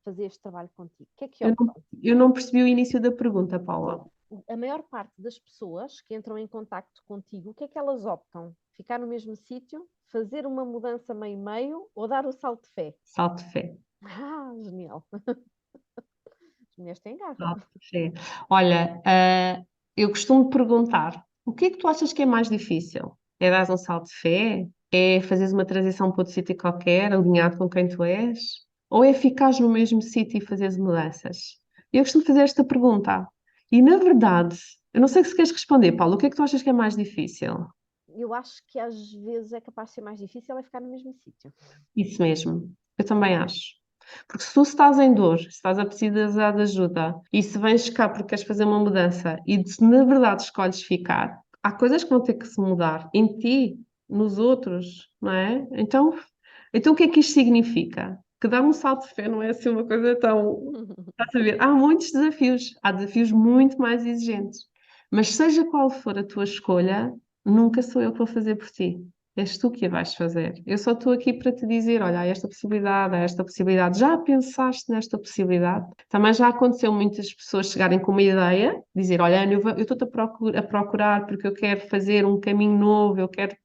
fazer este trabalho contigo? O que é que Eu não, optam? eu não percebi o início da pergunta, Paula. A maior parte das pessoas que entram em contacto contigo, o que é que elas optam? Ficar no mesmo sítio, fazer uma mudança meio-meio ou dar o salto de fé? Salto de fé. Ah, genial. As mulheres têm garra. Salto de fé. Olha, eu costumo perguntar: o que é que tu achas que é mais difícil? É dar um salto de fé? É fazeres uma transição para outro sítio qualquer, alinhado com quem tu és? Ou é ficares no mesmo sítio e fazeres mudanças? Eu costumo fazer esta pergunta. E, na verdade, eu não sei se queres responder, Paulo, o que é que tu achas que é mais difícil? Eu acho que às vezes é capaz de ser mais difícil é ficar no mesmo sítio. Isso mesmo, eu também acho. Porque se tu estás em dor, se estás a precisar de ajuda e se vens cá porque queres fazer uma mudança e se na verdade escolhes ficar, há coisas que vão ter que se mudar em ti, nos outros, não é? Então o que é que isto significa? Que dar um salto de fé não é assim uma coisa tão. Estás a ver? Há muitos desafios, há desafios muito mais exigentes. Mas seja qual for a tua escolha, nunca sou eu que vou fazer por ti. És tu que a vais fazer. Eu só estou aqui para te dizer, olha, há esta possibilidade, há esta possibilidade. Já pensaste nesta possibilidade? Também já aconteceu muitas pessoas chegarem com uma ideia, dizer, olha, Ana, eu estou-te a procurar porque eu quero fazer um caminho novo, eu quero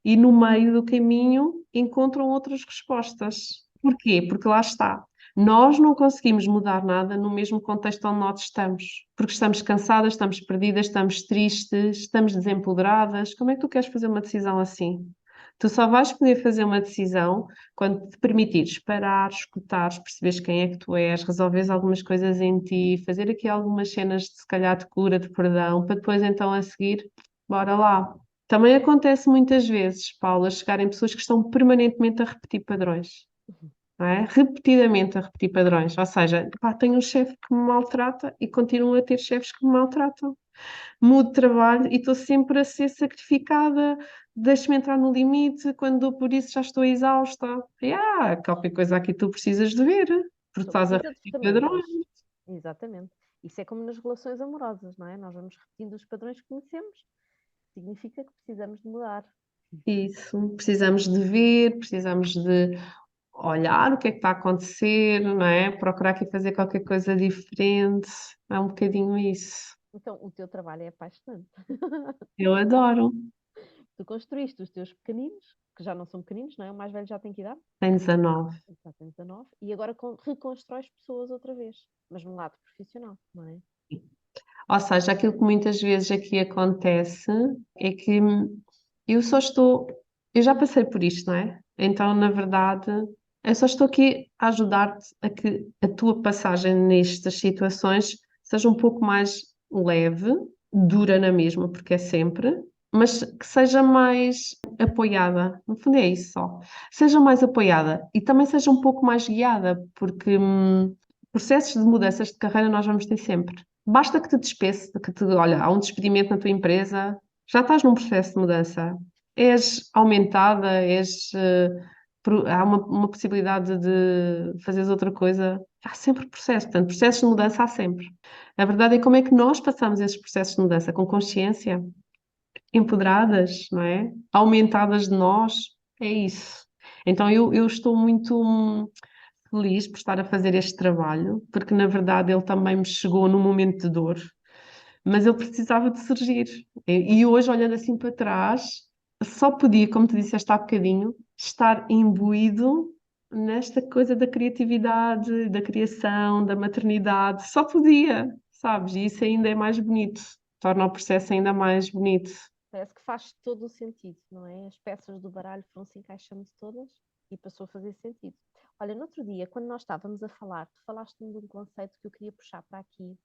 e no meio do caminho encontram outras respostas. Porquê? Porque lá está. Nós não conseguimos mudar nada no mesmo contexto onde nós estamos, porque estamos cansadas, estamos perdidas, estamos tristes, estamos desempoderadas. Como é que tu queres fazer uma decisão assim? Tu só vais poder fazer uma decisão quando te permitires parar, escutares, perceberes quem é que tu és, resolveres algumas coisas em ti, fazer aqui algumas cenas de se calhar de cura, de perdão, para depois então a seguir, bora lá. Também acontece muitas vezes, Paula, chegarem pessoas que estão permanentemente a repetir padrões, não é? Repetidamente a repetir padrões. Ou seja, pá, tenho um chefe que me maltrata e continuo a ter chefes que me maltratam. Mudo de trabalho e estou sempre a ser sacrificada, deixo-me entrar no limite, quando dou por isso já estou exausta. E, qualquer coisa aqui tu precisas de ver, porque Só estás a precisa de repetir padrões. ferramentas. Exatamente. Isso é como nas relações amorosas, não é? Nós vamos repetindo os padrões que conhecemos. Significa que precisamos de mudar. Isso, precisamos de ver, precisamos de olhar o que é que está a acontecer, não é? Procurar aqui fazer qualquer coisa diferente. É um bocadinho isso. Então, o teu trabalho é apaixonante. Eu adoro. Tu construíste os teus pequeninos, que já não são pequeninos, não é? O mais velho já tem que idade? Tem 19. Já tem 19. E agora reconstróis pessoas outra vez. Mas num lado profissional, não é? Ou seja, aquilo que muitas vezes aqui acontece é que eu só estou. Eu já passei por isto, não é? Então, na verdade, eu só estou aqui a ajudar-te a que a tua passagem nestas situações seja um pouco mais leve, dura na mesma, porque é sempre, mas que seja mais apoiada. No fundo, é isso só. Seja mais apoiada e também seja um pouco mais guiada, porque processos de mudanças de carreira nós vamos ter sempre. Basta que te despeça, olha, há um despedimento na tua empresa, já estás num processo de mudança. És aumentada, há uma possibilidade de fazeres outra coisa. Há sempre processo, portanto, processos de mudança há sempre. A verdade é como é que nós passamos esses processos de mudança com consciência, empoderadas, não é? Aumentadas de nós, é isso. Então eu estou muito feliz por estar a fazer este trabalho, porque na verdade ele também me chegou num momento de dor, mas ele precisava de surgir. E hoje, olhando assim para trás, só podia, como tu disseste há bocadinho, estar imbuído nesta coisa da criatividade, da criação, da maternidade. Só podia, sabes? E isso ainda é mais bonito, torna o processo ainda mais bonito. Parece que faz todo o sentido, não é? As peças do baralho foram se encaixando todas e passou a fazer sentido. Olha, no outro dia, quando nós estávamos a falar, tu falaste-me de um conceito que eu queria puxar para aqui,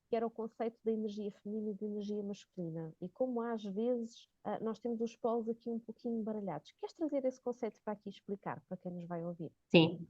que era o conceito da energia feminina e da energia masculina. E como às vezes nós temos os polos aqui um pouquinho baralhados. Queres trazer esse conceito para aqui explicar para quem nos vai ouvir? Sim.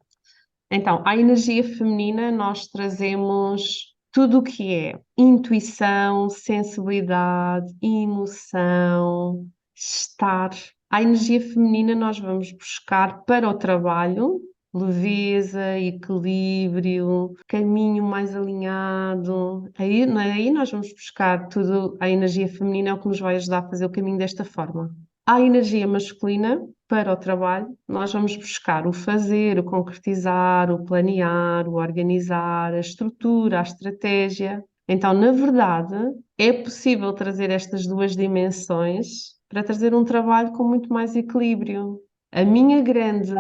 Então, à energia feminina, nós trazemos tudo o que é intuição, sensibilidade, emoção, estar. À energia feminina, nós vamos buscar para o trabalho leveza, equilíbrio, caminho mais alinhado. Aí nós vamos buscar tudo. A energia feminina é o que nos vai ajudar a fazer o caminho desta forma. À energia masculina, para o trabalho, nós vamos buscar o fazer, o concretizar, o planear, o organizar, a estrutura, a estratégia. Então, na verdade, é possível trazer estas duas dimensões para trazer um trabalho com muito mais equilíbrio. A minha grande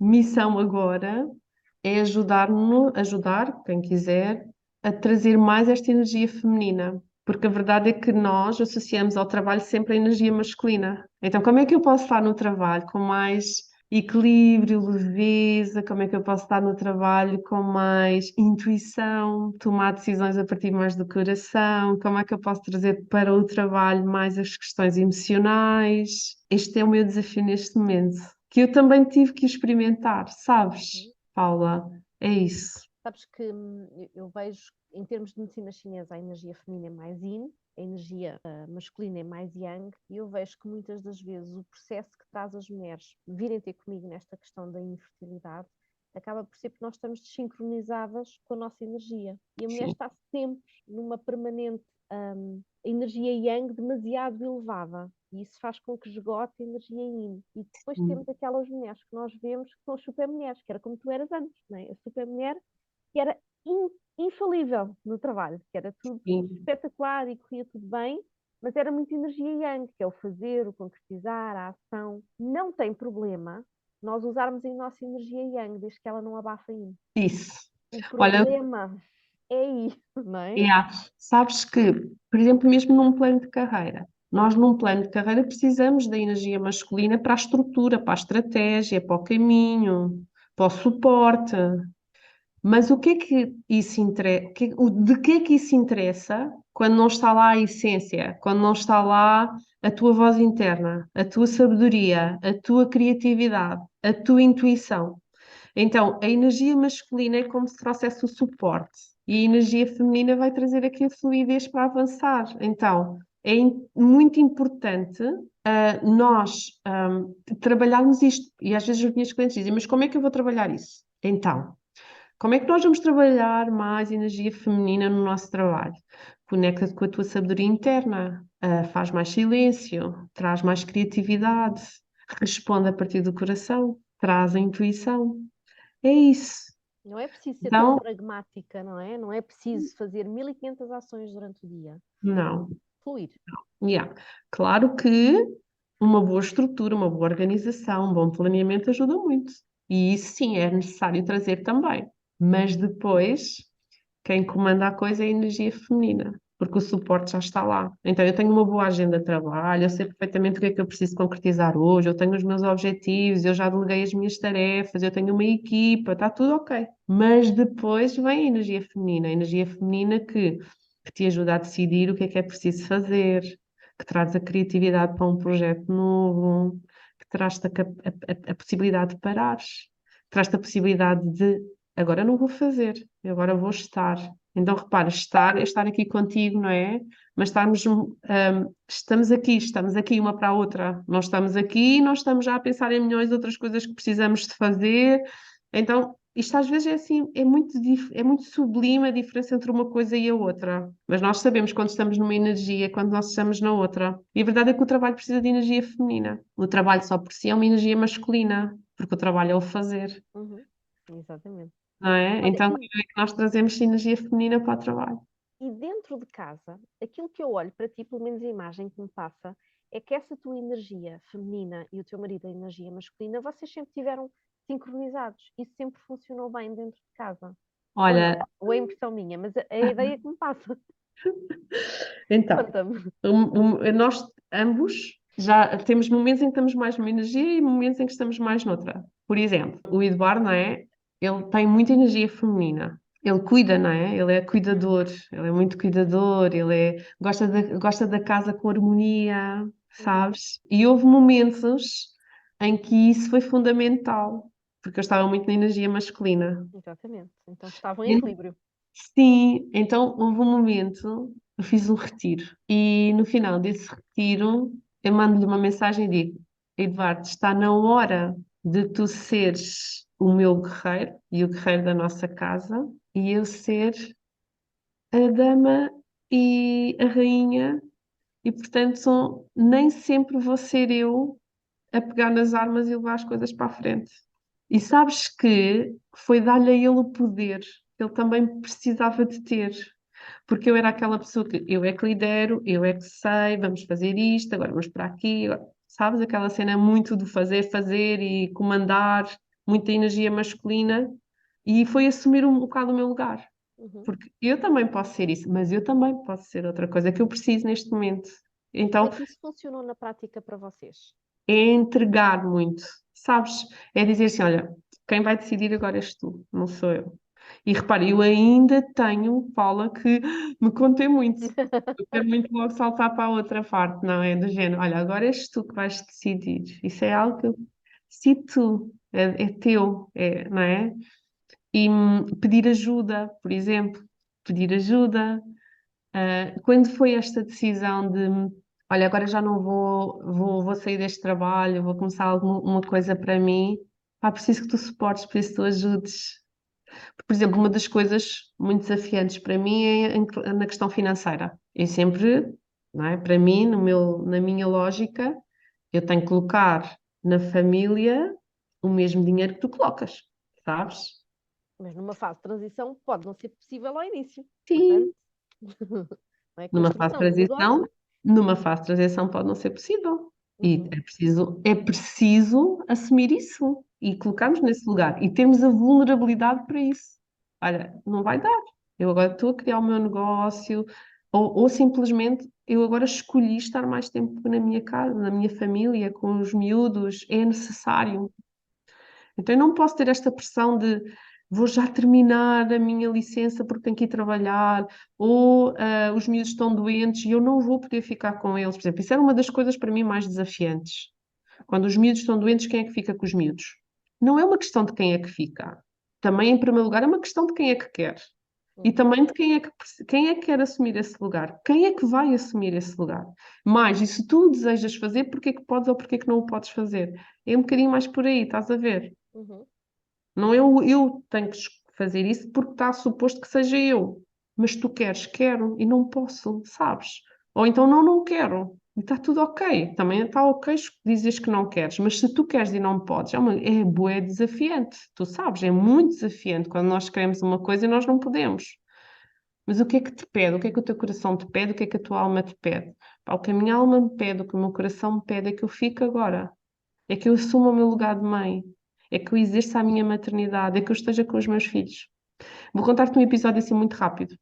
missão agora é ajudar quem quiser a trazer mais esta energia feminina, porque a verdade é que nós associamos ao trabalho sempre a energia masculina. Então, como é que eu posso estar no trabalho com mais equilíbrio, leveza? Como é que eu posso estar no trabalho com mais intuição, tomar decisões a partir mais do coração? Como é que eu posso trazer para o trabalho mais as questões emocionais? Este é o meu desafio neste momento, que eu também tive que experimentar, sabes, Paula? É isso. Sabes que eu vejo, em termos de medicina chinesa, a energia feminina é mais yin, a energia masculina é mais yang, e eu vejo que muitas das vezes o processo que traz as mulheres virem ter comigo nesta questão da infertilidade acaba por ser porque nós estamos desincronizadas com a nossa energia. E a mulher Sim. está sempre numa permanente energia yang demasiado elevada. E isso faz com que esgote a energia yin. E depois temos aquelas mulheres que nós vemos que são as super mulheres, que era como tu eras antes, não é? A super mulher que era infalível no trabalho, que era tudo Sim. espetacular e corria tudo bem, mas era muito energia yang, que é o fazer, o concretizar, a ação. Não tem problema nós usarmos a nossa energia yang, desde que ela não abafa yin. Isso. O Olha, problema é aí, não é? sabes que, por exemplo, mesmo num plano de carreira, nós num plano de carreira precisamos da energia masculina para a estrutura, para a estratégia, para o caminho, para o suporte. Mas o que é que isso interessa? De que é que isso interessa quando não está lá a essência, quando não está lá a tua voz interna, a tua sabedoria, a tua criatividade, a tua intuição? Então, a energia masculina é como se trouxesse o suporte e a energia feminina vai trazer aqui a fluidez para avançar. Então, muito importante nós trabalharmos isto. E às vezes os meus clientes dizem, mas como é que eu vou trabalhar isso? Então, como é que nós vamos trabalhar mais energia feminina no nosso trabalho? Conecta-te com a tua sabedoria interna, faz mais silêncio, traz mais criatividade, responde a partir do coração, traz a intuição. É isso. Não é preciso ser tão Então, pragmática, não é? Não é preciso fazer 1500 ações durante o dia. não. Fluir. Yeah. Claro que uma boa estrutura, uma boa organização, um bom planeamento ajuda muito. E isso sim é necessário trazer também. Mas depois, quem comanda a coisa é a energia feminina, porque o suporte já está lá. Então, eu tenho uma boa agenda de trabalho, eu sei perfeitamente o que é que eu preciso concretizar hoje, eu tenho os meus objetivos, eu já deleguei as minhas tarefas, eu tenho uma equipa, está tudo ok. Mas depois vem a energia feminina que te ajuda a decidir o que é preciso fazer, que traz a criatividade para um projeto novo, que traz-te a possibilidade de parares, traz-te a possibilidade de agora não vou fazer, agora vou estar. Então, repara, estar é estar aqui contigo, não é? Mas estamos aqui uma para a outra. Não estamos aqui, não estamos já a pensar em milhões de outras coisas que precisamos de fazer. Então, isto às vezes é assim, é muito sublime a diferença entre uma coisa e a outra. Mas nós sabemos quando estamos numa energia, quando nós estamos na outra. E a verdade é que o trabalho precisa de energia feminina. O trabalho só por si é uma energia masculina, porque o trabalho é o fazer, Uhum. Exatamente. não é? Olha, Então, como é que nós trazemos energia feminina para o trabalho? e dentro de casa, aquilo que eu olho para ti, pelo menos a imagem que me passa, é que essa tua energia feminina e o teu marido a energia masculina, vocês sempre tiveram sincronizados. Isso sempre funcionou bem dentro de casa. Ou não? Olha, Ou é impressão minha, mas a ideia que me passa. então, Conta-me. nós ambos já temos momentos em que estamos mais numa energia e momentos em que estamos mais noutra. Por exemplo, o Eduardo, não é? Ele tem muita energia feminina. Ele cuida, não é? Ele é cuidador, ele é muito cuidador, gosta da casa com harmonia, Uhum. sabes? E houve momentos em que isso foi fundamental, porque eu estava muito na energia masculina. Exatamente. Então estavam em equilíbrio. Sim, então houve um momento, eu fiz um retiro e no final desse retiro eu mando-lhe uma mensagem e digo: Eduardo, está na hora de tu seres o meu guerreiro e o guerreiro da nossa casa e eu ser a dama e a rainha e portanto nem sempre vou ser eu a pegar nas armas e levar as coisas para a frente. E sabes que foi dar-lhe a ele o poder que ele também precisava de ter. Porque eu era aquela pessoa que eu é que lidero, eu é que sei, vamos fazer isto, agora vamos para aqui. Sabes aquela cena muito do fazer, fazer e comandar, muita energia masculina. E foi assumir um bocado o meu lugar. Uhum. Porque eu também posso ser isso, mas eu também posso ser outra coisa que eu preciso neste momento. E como Então, é que isso funcionou na prática para vocês? é entregar muito, sabes? É dizer assim, olha, quem vai decidir agora és tu, não sou eu. E repare, eu ainda tenho Paula que me contei muito. Eu quero muito logo saltar para a outra parte, não é? Do género, olha, agora és tu que vais decidir. Isso é algo que eu decido tu, é teu, não é? E pedir ajuda, por exemplo, pedir ajuda. Quando foi esta decisão de, olha, agora já não vou sair deste trabalho, vou começar alguma coisa para mim, pá, preciso que tu suportes, preciso que tu ajudes. Por exemplo, uma das coisas muito desafiantes para mim é na questão financeira. Eu sempre, não é, para mim, na minha lógica, eu tenho que colocar na família o mesmo dinheiro que tu colocas, sabes? Mas numa fase de transição pode não ser possível ao início. Sim. Portanto, não é Numa fase de construção de negócio. numa fase de transição pode não ser possível. E Uhum, é preciso assumir isso e uhum, colocarmos nesse lugar e termos a vulnerabilidade para isso. Olha, não vai dar. Eu agora estou a criar o meu negócio, ou simplesmente eu agora escolhi estar mais tempo na minha casa, na minha família, com os miúdos, é necessário. Então eu não posso ter esta pressão de vou já terminar a minha licença porque tenho que ir trabalhar, ou os miúdos estão doentes e eu não vou poder ficar com eles. Por exemplo, isso era uma das coisas para mim mais desafiantes. Quando os miúdos estão doentes, quem é que fica com os miúdos? Não é uma questão de quem é que fica. Também, em primeiro lugar, é uma questão de quem é que quer. E uhum. também de quem é que quer assumir esse lugar. Quem é que vai assumir esse lugar? Mais, e se tu o desejas fazer, porque é que podes ou porque é que não o podes fazer? É um bocadinho mais por aí, estás a ver? Uhum. Não é eu tenho que fazer isso porque está suposto que seja eu. Mas tu queres, quero e não posso, sabes? Ou então não quero. E está tudo ok. Também está ok dizes que não queres. Mas se tu queres e não podes, é bué desafiante. Tu sabes, é muito desafiante quando nós queremos uma coisa e nós não podemos. Mas o que é que te pede? O que é que o teu coração te pede? O que é que a tua alma te pede? Pá, o que a minha alma me pede, o que o meu coração me pede é que eu fique agora. É que eu assuma o meu lugar de mãe. É que eu exerça a minha maternidade. É que eu esteja com os meus filhos. Vou contar-te um episódio assim muito rápido.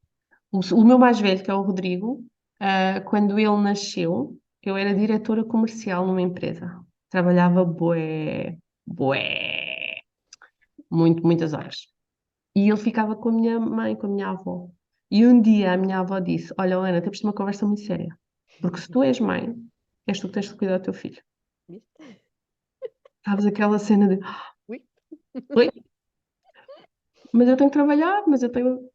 O meu mais velho, que é o Rodrigo, quando ele nasceu, eu era diretora comercial numa empresa. Trabalhava bué, muitas horas. E ele ficava com a minha mãe, com a minha avó. E um dia a minha avó disse: Olha, Helena, temos de ter uma conversa muito séria. Porque se tu és mãe, és tu que tens de cuidar do teu filho. Viste? Sabes aquela cena de: Ui. Oi, mas eu tenho que trabalhar, mas eu tenho.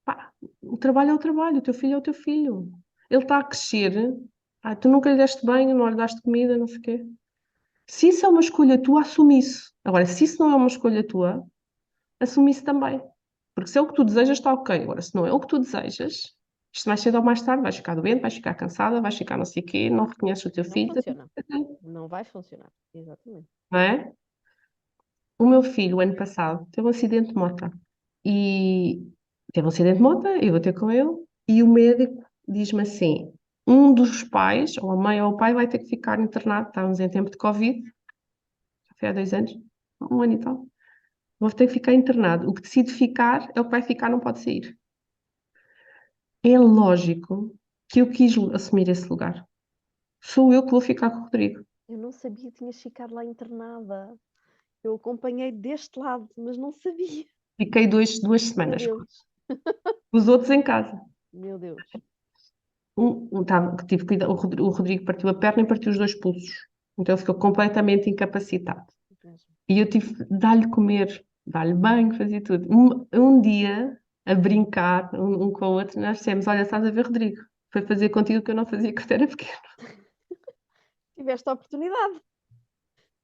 Pá, o trabalho é o trabalho, o teu filho é o teu filho. Ele está a crescer. Tu nunca lhe deste banho, não lhe deste comida, não sei o quê. Se isso é uma escolha tua, assume isso. Agora, se isso não é uma escolha tua, assume isso também. Porque se é o que tu desejas, está ok. Agora, se não é o que tu desejas, isto mais cedo ou mais tarde vais ficar doente, vais ficar cansada, vais ficar não sei o quê, não reconheces o teu Não filho, funciona. Não vai funcionar. Exatamente. não é? O meu filho, o ano passado, teve um acidente de moto. E teve um acidente de moto, eu vou ter com ele, e o médico diz-me assim: um dos pais, ou a mãe ou o pai, vai ter que ficar internado. Estávamos em tempo de Covid, já foi há 2 anos, um ano e tal. Vou ter que ficar internado. O que decide ficar é o que vai ficar, não pode sair. É lógico que eu quis assumir esse lugar. Sou eu que vou ficar com o Rodrigo. Eu não sabia que tinhas ficado lá internada. Eu acompanhei deste lado, mas não sabia. Fiquei 2 Meu semanas com Deus. os outros em casa. Meu Deus. O Rodrigo partiu a perna e partiu os dois pulsos. Então ele ficou completamente incapacitado. Mesmo. E eu tive de dar-lhe comer, dar-lhe banho, fazia tudo. Um dia, a brincar um com o outro, nós dissemos: Olha, estás a ver, Rodrigo? Foi fazer contigo o que eu não fazia quando era pequeno. Tiveste a oportunidade.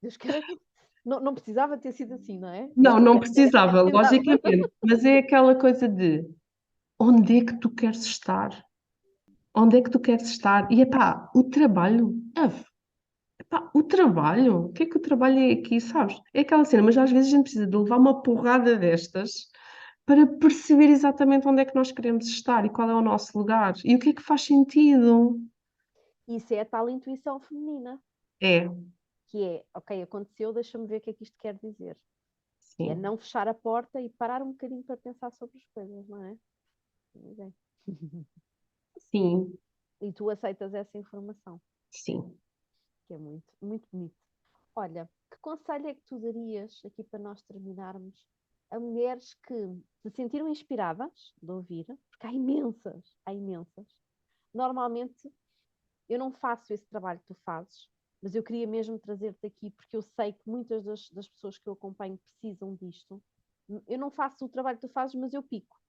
Deus queira que não precisava ter sido assim, não é? Mas Não, tu não tiveste a precisava, oportunidade. logicamente. Mas é aquela coisa de onde é que tu queres estar? Onde é que tu queres estar? E epá, o trabalho. Epá, o trabalho? O que é que o trabalho é aqui, sabes? É aquela cena, mas às vezes a gente precisa de levar uma porrada destas para perceber exatamente onde é que nós queremos estar e qual é o nosso lugar e o que é que faz sentido. Isso é a tal intuição feminina, É, que é, ok, aconteceu, deixa-me ver o que é que isto quer dizer. Que é sim, não fechar a porta e parar um bocadinho para pensar sobre as coisas, não é? Pois é. sim, E tu aceitas essa informação, sim. que é muito, muito bonito. Olha, que conselho é que tu darias, aqui para nós terminarmos, a mulheres que se sentiram inspiradas de ouvir, porque há imensas, há imensas. Normalmente eu não faço esse trabalho que tu fazes, mas eu queria mesmo trazer-te aqui porque eu sei que muitas das pessoas que eu acompanho precisam disto, eu não faço o trabalho que tu fazes, mas eu pico.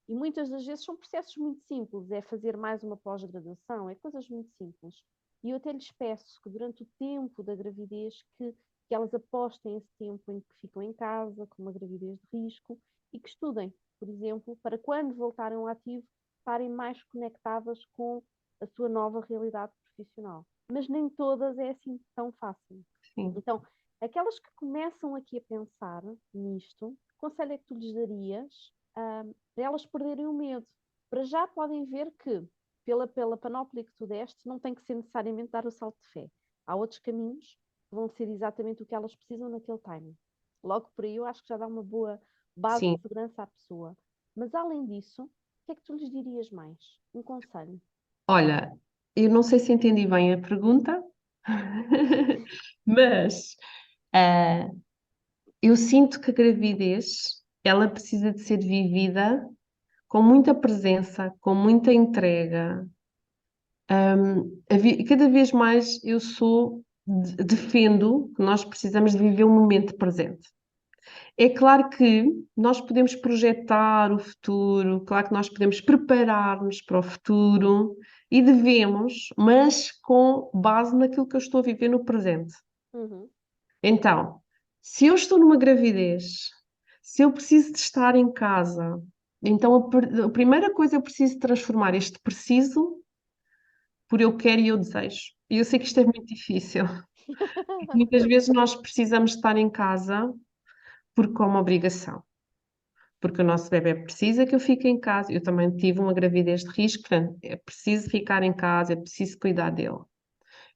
E muitas das vezes são processos muito simples, é fazer mais uma pós-graduação, é coisas muito simples. E eu até lhes peço que durante o tempo da gravidez que elas apostem esse tempo em que ficam em casa, com uma gravidez de risco, e que estudem, por exemplo, para quando voltarem ao ativo, estarem mais conectadas com a sua nova realidade profissional. Mas nem todas é assim tão fácil. Sim. Então, aquelas que começam aqui a pensar nisto, que conselho é que tu lhes darias para elas perderem o medo? Para já podem ver que, pela panóplia que tu deste, não tem que ser necessariamente dar o salto de fé. Há outros caminhos que vão ser exatamente o que elas precisam naquele timing. Logo por aí eu acho que já dá uma boa base Sim. de segurança à pessoa. Mas além disso, o que é que tu lhes dirias mais? Um conselho. Olha, eu não sei se entendi bem a pergunta, mas ah, eu sinto que a gravidez, ela precisa de ser vivida com muita presença, com muita entrega. Cada vez mais defendo que nós precisamos de viver o momento presente. É claro que nós podemos projetar o futuro, claro que nós podemos preparar-nos para o futuro e devemos, mas com base naquilo que eu estou a viver no presente. Uhum. Então, se eu estou numa gravidez, se eu preciso de estar em casa, então a primeira coisa eu preciso transformar este preciso por eu quero e eu desejo. E eu sei que isto é muito difícil. Muitas vezes nós precisamos estar em casa por como obrigação. Porque o nosso bebé precisa que eu fique em casa. Eu também tive uma gravidez de risco, portanto, é preciso ficar em casa, é preciso cuidar dele.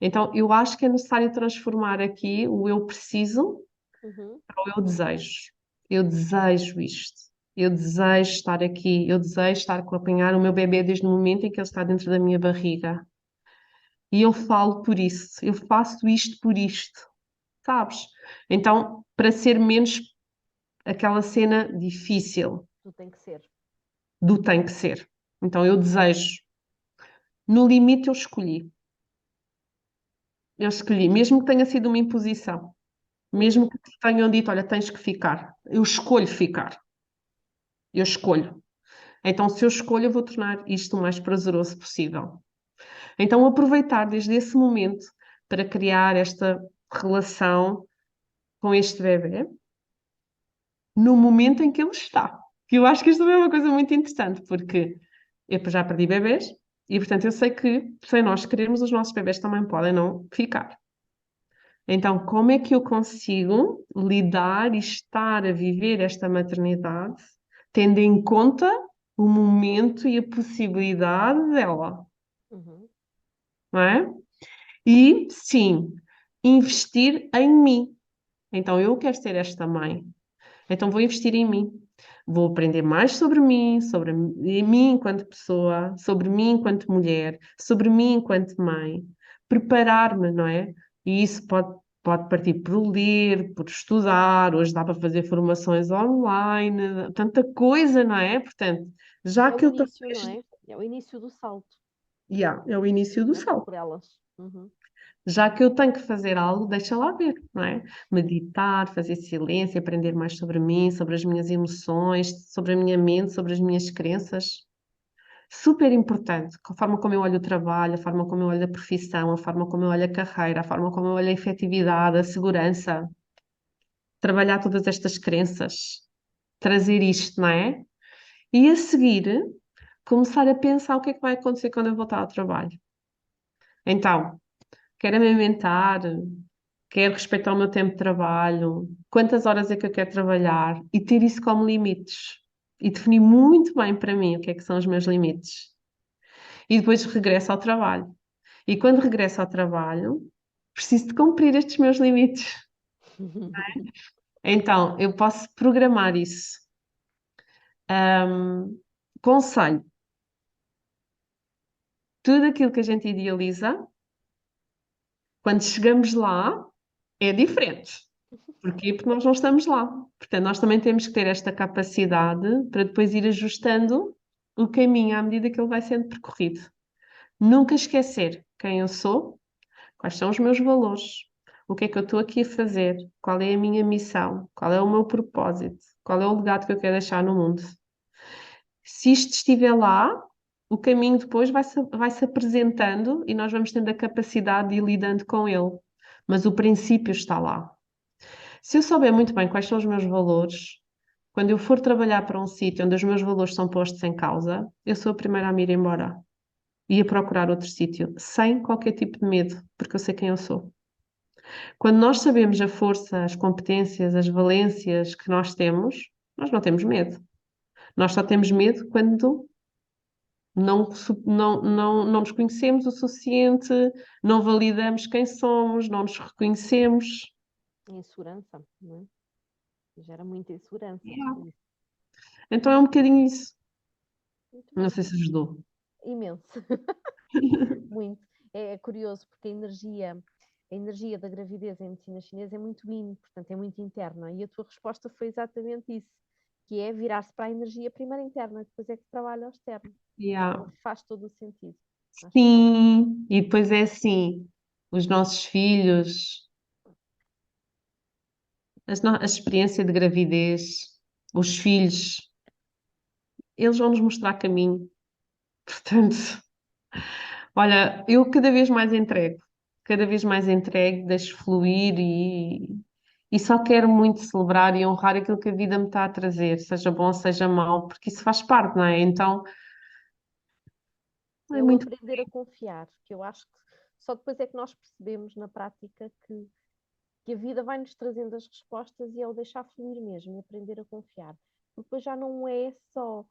Então, eu acho que é necessário transformar aqui o eu preciso Uhum. para o eu desejo. Eu desejo isto. Eu desejo estar aqui. Eu desejo estar a acompanhar o meu bebé desde o momento em que ele está dentro da minha barriga. E eu falo por isso. Eu faço isto por isto. Sabes? Então, para ser menos aquela cena difícil Tu tem que ser. do tem que ser. Então, eu desejo. No limite, eu escolhi. Eu escolhi, mesmo que tenha sido uma imposição, mesmo Uhum. que tenham dito, olha, tens que ficar. Eu escolho ficar. Eu escolho. Então, se eu escolho, eu vou tornar isto o mais prazeroso possível. Então, aproveitar desde esse momento para criar esta relação com este bebê no momento em que ele está. Que eu acho que isto também é uma coisa muito interessante, porque eu já perdi bebés e, portanto, eu sei que sem nós querermos, os nossos bebés também podem não ficar. Então, como é que eu consigo lidar e estar a viver esta maternidade, tendo em conta o momento e a possibilidade dela, Uhum. não é? E, sim, investir em mim. Então, eu quero ser esta mãe. Então, vou investir em mim. Vou aprender mais sobre mim enquanto pessoa, sobre mim enquanto mulher, sobre mim enquanto mãe. Preparar-me, não é? E isso pode partir por ler, por estudar. Hoje dá para fazer formações online, tanta coisa, não é? Portanto, já É o que eu estou início, não é? É o início do salto. yeah, é o início do Começa salto. por elas. Uhum. Já que eu tenho que fazer algo, deixa lá ver, não é? Meditar, fazer silêncio, aprender mais sobre mim, sobre as minhas emoções, sobre a minha mente, sobre as minhas crenças. Super importante. A forma como eu olho o trabalho, a forma como eu olho a profissão, a forma como eu olho a carreira, a forma como eu olho a efetividade, a segurança. Trabalhar todas estas crenças. Trazer isto, não é? E a seguir, começar a pensar o que é que vai acontecer quando eu voltar ao trabalho. Então, quero amamentar, quero respeitar o meu tempo de trabalho, quantas horas é que eu quero trabalhar e ter isso como limites. E definir muito bem para mim o que é que são os meus limites. E depois regresso ao trabalho. E quando regresso ao trabalho, preciso de cumprir estes meus limites. Então, eu posso programar isso. Conselho: tudo aquilo que a gente idealiza, quando chegamos lá, é diferente. Porquê? Porque nós não estamos lá. Portanto, nós também temos que ter esta capacidade para depois ir ajustando o caminho à medida que ele vai sendo percorrido. Nunca esquecer quem eu sou, quais são os meus valores, O que é que eu estou aqui a fazer? Qual é a minha missão? Qual é o meu propósito? Qual é o legado que eu quero deixar no mundo? Se isto estiver lá, o caminho depois vai-se apresentando e nós vamos tendo a capacidade de ir lidando com ele. Mas o princípio está lá. Se eu souber muito bem quais são os meus valores, quando eu for trabalhar para um sítio onde os meus valores são postos em causa, eu sou a primeira a me ir embora e a procurar outro sítio, sem qualquer tipo de medo, porque eu sei quem eu sou. Quando nós sabemos a força, as competências, as valências que nós não temos medo. Nós só temos medo quando não nos conhecemos o suficiente, não validamos quem somos, não nos reconhecemos. Insegurança, não é? Gera muita insegurança. Yeah. Isso. Então é um bocadinho isso. Muito Não bem. sei se ajudou. Imenso. Muito. É curioso porque a energia da gravidez em medicina chinesa é muito yin, portanto é muito interna. E a tua resposta foi exatamente isso, que é virar-se para a energia primeiro interna, depois é que se trabalha ao externo. Yeah. Portanto, faz todo o sentido. Acho que Sim, e depois é assim, os nossos filhos, a experiência de gravidez, os filhos, eles vão nos mostrar caminho. Portanto, olha, eu cada vez mais entrego, deixo fluir e só quero muito celebrar e honrar aquilo que a vida me está a trazer, seja bom, seja mau, porque isso faz parte, não é? Então, é é o muito. aprender a confiar, que eu acho que só depois é que nós percebemos na prática que a vida vai-nos trazendo as respostas e é o deixar fluir mesmo, e aprender a confiar. Porque depois já não é só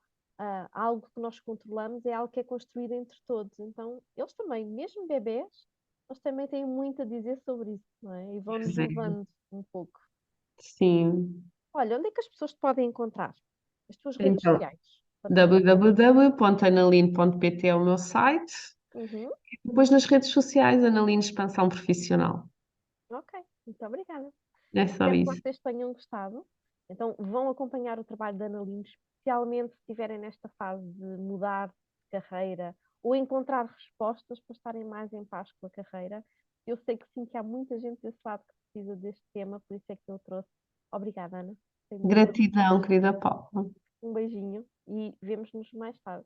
algo que nós controlamos, é algo que é construído entre todos. Então, eles também, mesmo bebés, eles também têm muito a dizer sobre isso, não é? E vão-nos Pois é. levando um pouco. Sim. Olha, onde é que as pessoas te podem encontrar? As tuas redes Então, sociais. Para te encontrar. www.analine.pt é o meu site. Uhum, Depois nas redes sociais, Analine Expansão Profissional. ok, muito obrigada. É só Espero que isso. vocês tenham gostado. Então, vão acompanhar o trabalho da Ana Lima, especialmente se estiverem nesta fase de mudar de carreira ou encontrar respostas para estarem mais em paz com a carreira. Eu sei que sim, que há muita gente desse lado que precisa deste tema, por isso é que eu trouxe. Obrigada, Ana. Foi mesmo. Gratidão, querida Paula. Um beijinho e vemos-nos mais tarde.